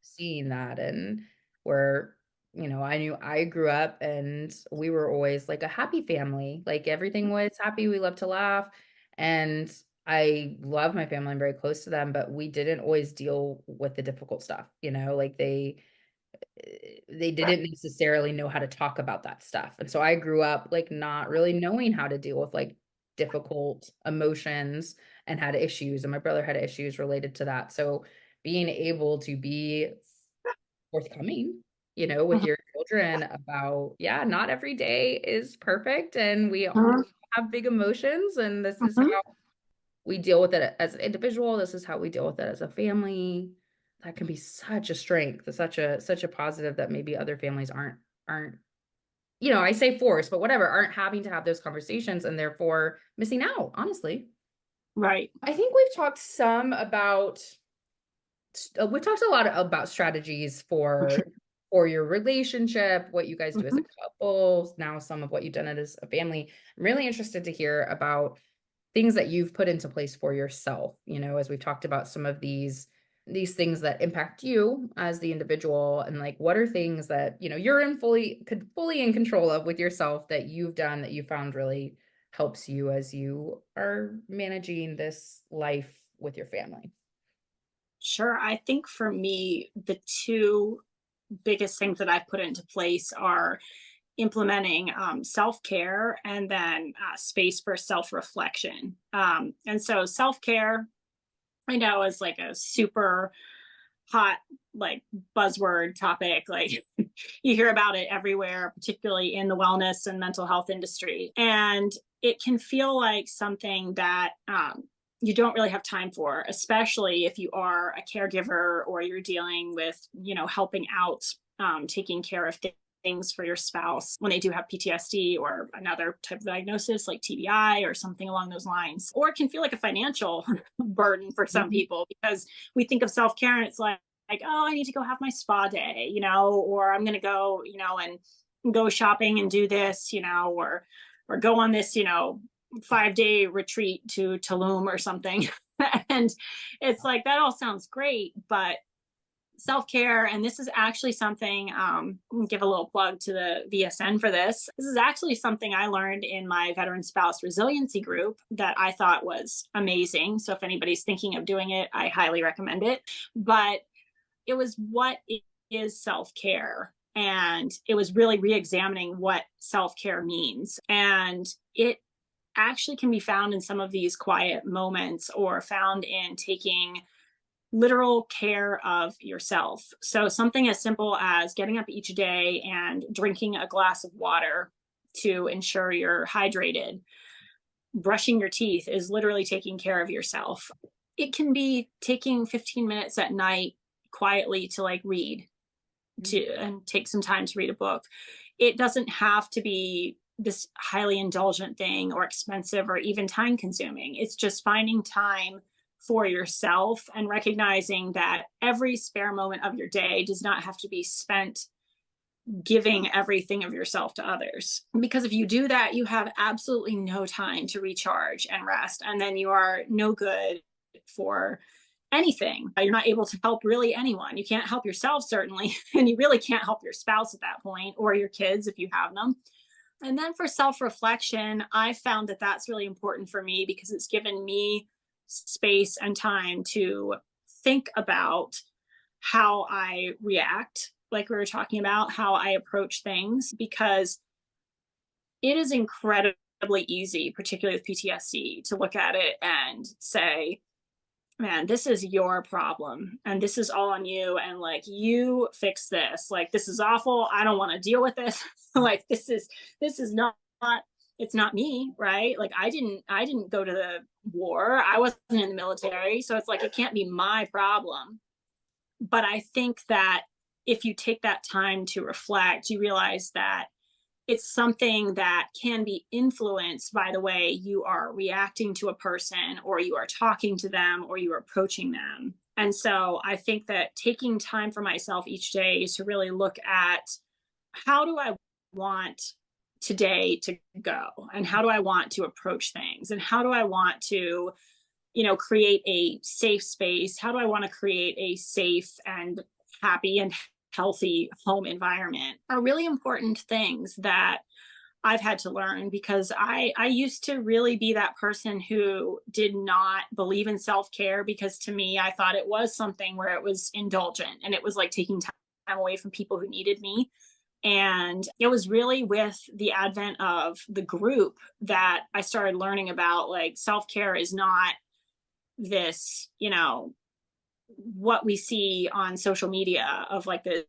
Seeing that and where, I knew I grew up and we were always like a happy family. Like everything was happy, we love to laugh. And I love my family, I'm very close to them, but we didn't always deal with the difficult stuff, like they didn't necessarily know how to talk about that stuff. And so I grew up like not really knowing how to deal with like difficult emotions and had issues. And my brother had issues related to that. So being able to be forthcoming, with Mhm. your children about, yeah, not every day is perfect. And we Mhm. have big emotions. And this is Mhm. how we deal with it as an individual. This is how we deal with it as a family. That can be such a strength, such a positive that maybe other families aren't, I say forced, but whatever, aren't having to have those conversations and therefore missing out, honestly. Right. I think we've talked some about we've talked a lot about strategies for your relationship, what you guys do as a Mhm. couple, now some of what you've done as a family. I'm really interested to hear about things that you've put into place for yourself, as we've talked about some of these things that impact you as the individual, and like what are things that, you're in fully in control of with yourself that you've done that you found really helps you as you are managing this life with your family. Sure. I think for me, the two biggest things that I've put into place are implementing self care and then space for self reflection. And so, self care, I know, is like a super hot, like, buzzword topic. Like, you hear about it everywhere, particularly in the wellness and mental health industry. And it can feel like something that you don't really have time for, especially if you are a caregiver or you're dealing with, helping out, taking care of things for your spouse when they do have PTSD or another type of diagnosis like TBI or something along those lines. Or it can feel like a financial burden for some Mhm. people because we think of self care and it's like, oh, I need to go have my spa day, or I'm going to go, and go shopping and do this, or go on this, 5-day retreat to Tulum or something. And it's like, that all sounds great, but self care, and this is actually something, give a little plug to the VSN for this. This is actually something I learned in my veteran spouse resiliency group that I thought was amazing. So if anybody's thinking of doing it, I highly recommend it. But it was what is self care. And it was really re examining what self care means. And it actually can be found in some of these quiet moments or found in taking literal care of yourself. So, something as simple as getting up each day and drinking a glass of water to ensure you're hydrated. Brushing your teeth is literally taking care of yourself. It can be taking 15 minutes at night quietly to like read to and take some time to read a book. It doesn't have to be this highly indulgent thing or expensive or even time consuming. It's just finding time for yourself and recognizing that every spare moment of your day does not have to be spent giving everything of yourself to others. Because if you do that, you have absolutely no time to recharge and rest. And then you are no good for anything. You're not able to help really anyone. You can't help yourself, certainly. And you really can't help your spouse at that point or your kids if you have them. And then for self reflection, I found that that's really important for me because it's given me space and time to think about how I react, like we were talking about, how I approach things, because it is incredibly easy, particularly with PTSD, to look at it and say, man, this is your problem and this is all on you. And like, you fix this. Like, this is awful. I don't want to deal with this. Like, this is not, it's not me, right? Like, I didn't go to the war. I wasn't in the military. So it's like, it can't be my problem. But I think that if you take that time to reflect, you realize that it's something that can be influenced by the way you are reacting to a person, or you are talking to them, or you are approaching them. And so I think that taking time for myself each day is to really look at, how do I want today to go? And how do I want to approach things? And how do I want to, create a safe space? How do I want to create a safe and happy and healthy home environment? Are really important things that I've had to learn, because I used to really be that person who did not believe in self-care, because to me I thought it was something where it was indulgent and it was like taking time away from people who needed me. And it was really with the advent of the group that I started learning about, like, self-care is not this, what we see on social media of like this,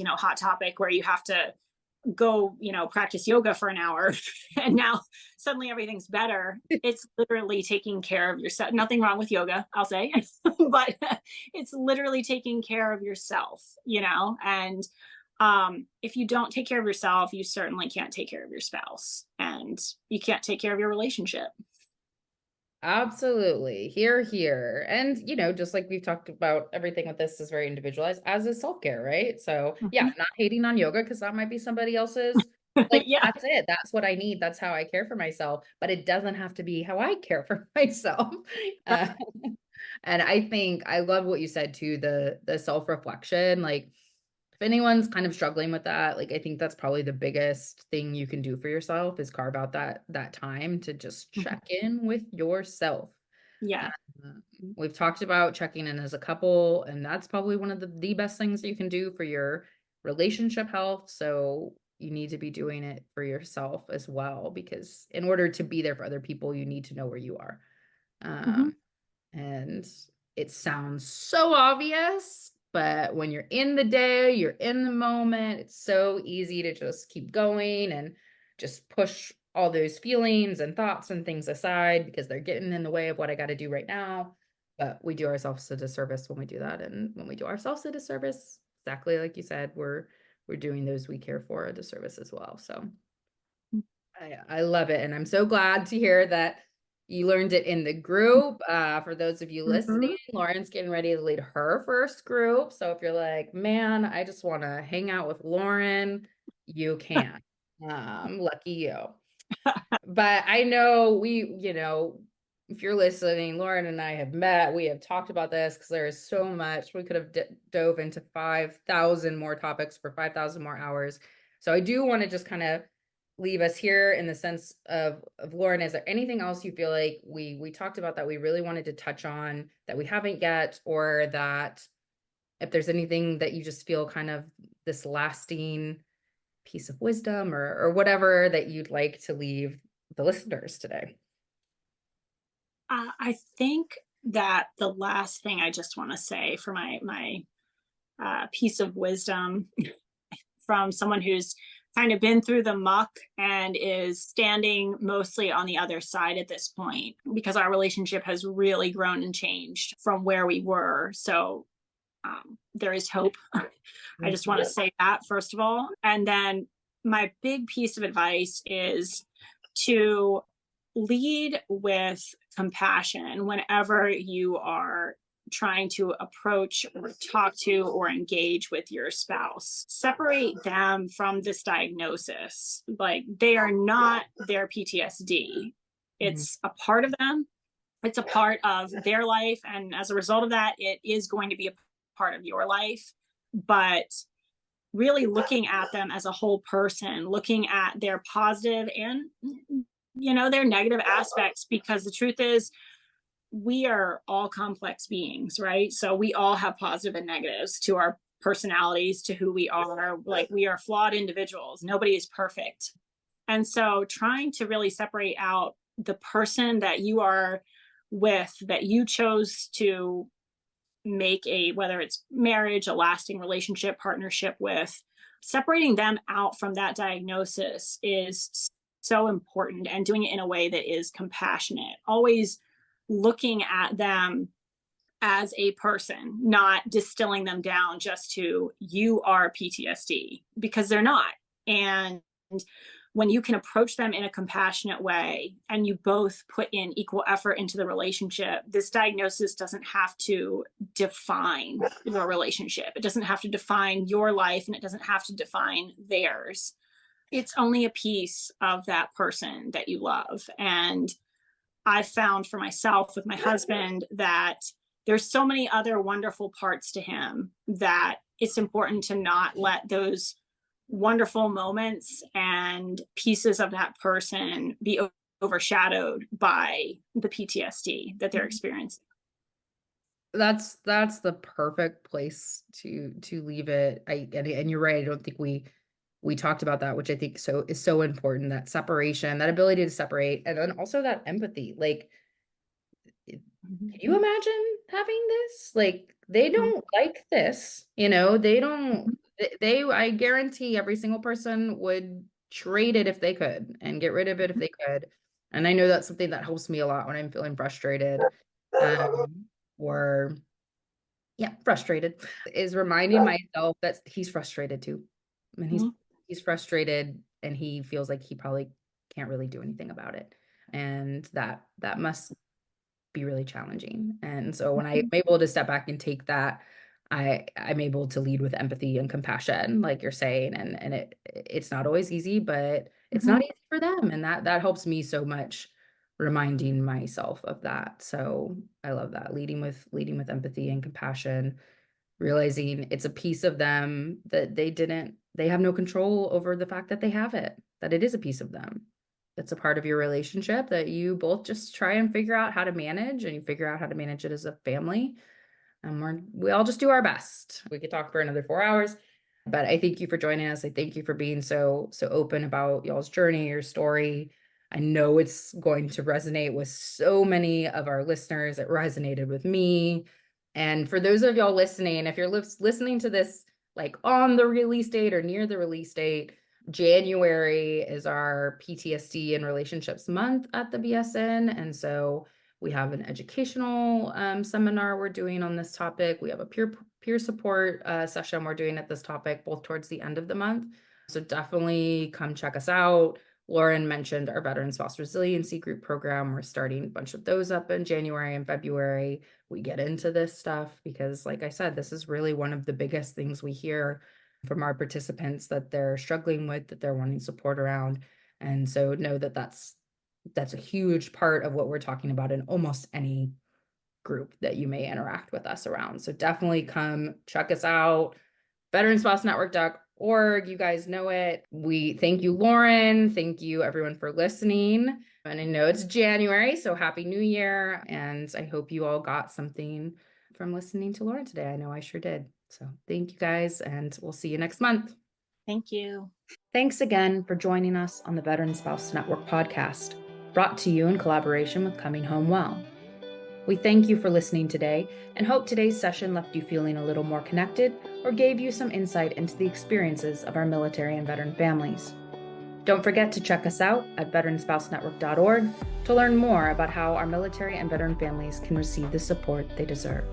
hot topic where you have to go, practice yoga for an hour and now suddenly everything's better. It's literally taking care of yourself. Nothing wrong with yoga, I'll say, but it's literally taking care of yourself, and if you don't take care of yourself, you certainly can't take care of your spouse, and you can't take care of your relationship. Absolutely. Here. And, just like we've talked about, everything with this is very individualized, as is self-care, right? So, yeah, Mhm. not hating on yoga because that might be somebody else's. Like, Yeah. that's it. That's what I need. That's how I care for myself. But it doesn't have to be how I care for myself. Uh, and I think I love what you said too, the self-reflection. Like, if anyone's kind of struggling with that, like I think that's probably the biggest thing you can do for yourself is carve out that time to just Mhm. check in with yourself. Yeah. Um, we've talked about checking in as a couple, and that's probably one of the best things that you can do for your relationship health. So you need to be doing it for yourself as well, because in order to be there for other people, you need to know where you are. Mhm. Um, and it sounds so obvious, but when you're in the day, you're in the moment, it's so easy to just keep going and just push all those feelings and thoughts and things aside because they're getting in the way of what I got to do right now. But we do ourselves a disservice when we do that. And when we do ourselves a disservice, exactly like you said, we're doing those we care for a disservice as well. So I love it. And I'm so glad to hear that you learned it in the group. For those of you listening, Mhm. Lauren's getting ready to lead her first group. So if you're like, man, I just want to hang out with Lauren, you can. Lucky you. But I know if you're listening, Lauren and I have met, we have talked about this because there is so much. We could have dove into 5,000 more topics for 5,000 more hours. So I do want to just kind of leave us here in the sense of Lauren, is there anything else you feel like we talked about that we really wanted to touch on that we haven't yet, or that if there's anything that you just feel kind of this lasting piece of wisdom or whatever that you'd like to leave the listeners today? I think that the last thing I just want to say for my piece of wisdom from someone who's kind of been through the muck and is standing mostly on the other side at this point, because our relationship has really grown and changed from where we were. So there is hope. I just want to say that first of all. And then my big piece of advice is to lead with compassion whenever you are trying to approach or talk to or engage with your spouse. Separate them from this diagnosis. Like, they are not their PTSD. Mhm. It's a part of them, it's a part of their life. And as a result of that, it is going to be a part of your life. But really looking at them as a whole person, looking at their positive and their negative aspects, because the truth is we are all complex beings, right? So we all have positive and negatives to our personalities, to who we are. Like, we are flawed individuals, nobody is perfect. And so trying to really separate out the person that you are with, that you chose to make a, whether it's marriage, a lasting relationship, partnership with, separating them out from that diagnosis is so important, and doing it in a way that is compassionate, always looking at them as a person, not distilling them down just to you are PTSD, because they're not. And when you can approach them in a compassionate way and you both put in equal effort into the relationship, this diagnosis doesn't have to define your relationship. It doesn't have to define your life, and it doesn't have to define theirs. It's only a piece of that person that you love. And I found for myself with my husband that there's so many other wonderful parts to him that it's important to not let those wonderful moments and pieces of that person be overshadowed by the PTSD that they're experiencing. That's the perfect place to leave it. And you're right. I don't think we talked about that, which I think is so important, that separation, that ability to separate, and then also that empathy. Like, can you imagine having this? Like, they Mhm. don't like this, they don't, I guarantee every single person would trade it if they could and get rid of it if they could. And I know that's something that helps me a lot when I'm feeling frustrated, or yeah, frustrated, is reminding myself that he's frustrated too. And Mhm. he's frustrated and he feels like he probably can't really do anything about it. And that must be really challenging. And so when I'm able to step back and take that, I'm able to lead with empathy and compassion, like you're saying, and it's not always easy, but it's Mhm. not easy for them, and that helps me so much, reminding myself of that. So I love that, leading with empathy and compassion, realizing it's a piece of them that they have no control over the fact that they have it, that it is a piece of them. That's a part of your relationship that you both just try and figure out how to manage, and you figure out how to manage it as a family. And we all just do our best. We could talk for another 4 hours, but I thank you for joining us. I thank you for being so open about y'all's journey, your story. I know it's going to resonate with so many of our listeners. It resonated with me. And for those of y'all listening, if you're listening to this like on the release date or near the release date, January is our PTSD and relationships month at the VSN. And so we have an educational seminar we're doing on this topic. We have a peer support session we're doing at this topic, both towards the end of the month. So definitely come check us out. Lauren mentioned our Veteran Spouse Resiliency Group program. We're starting a bunch of those up in January and February. We get into this stuff because, like I said, this is really one of the biggest things we hear from our participants that they're struggling with, that they're wanting support around. And so know that that's a huge part of what we're talking about in almost any group that you may interact with us around. So definitely come check us out. VeteransSpouseNetwork.org. You guys know it. We thank you, Lauren. Thank you, everyone, for listening. And I know it's January, so Happy New Year. And I hope you all got something from listening to Lauren today. I know I sure did. So thank you guys, and we'll see you next month. Thank you. Thanks again for joining us on the Veteran Spouse Network podcast, brought to you in collaboration with Coming Home Well. We thank you for listening today and hope today's session left you feeling a little more connected or gave you some insight into the experiences of our military and veteran families. Don't forget to check us out at veteranspousenetwork.org to learn more about how our military and veteran families can receive the support they deserve.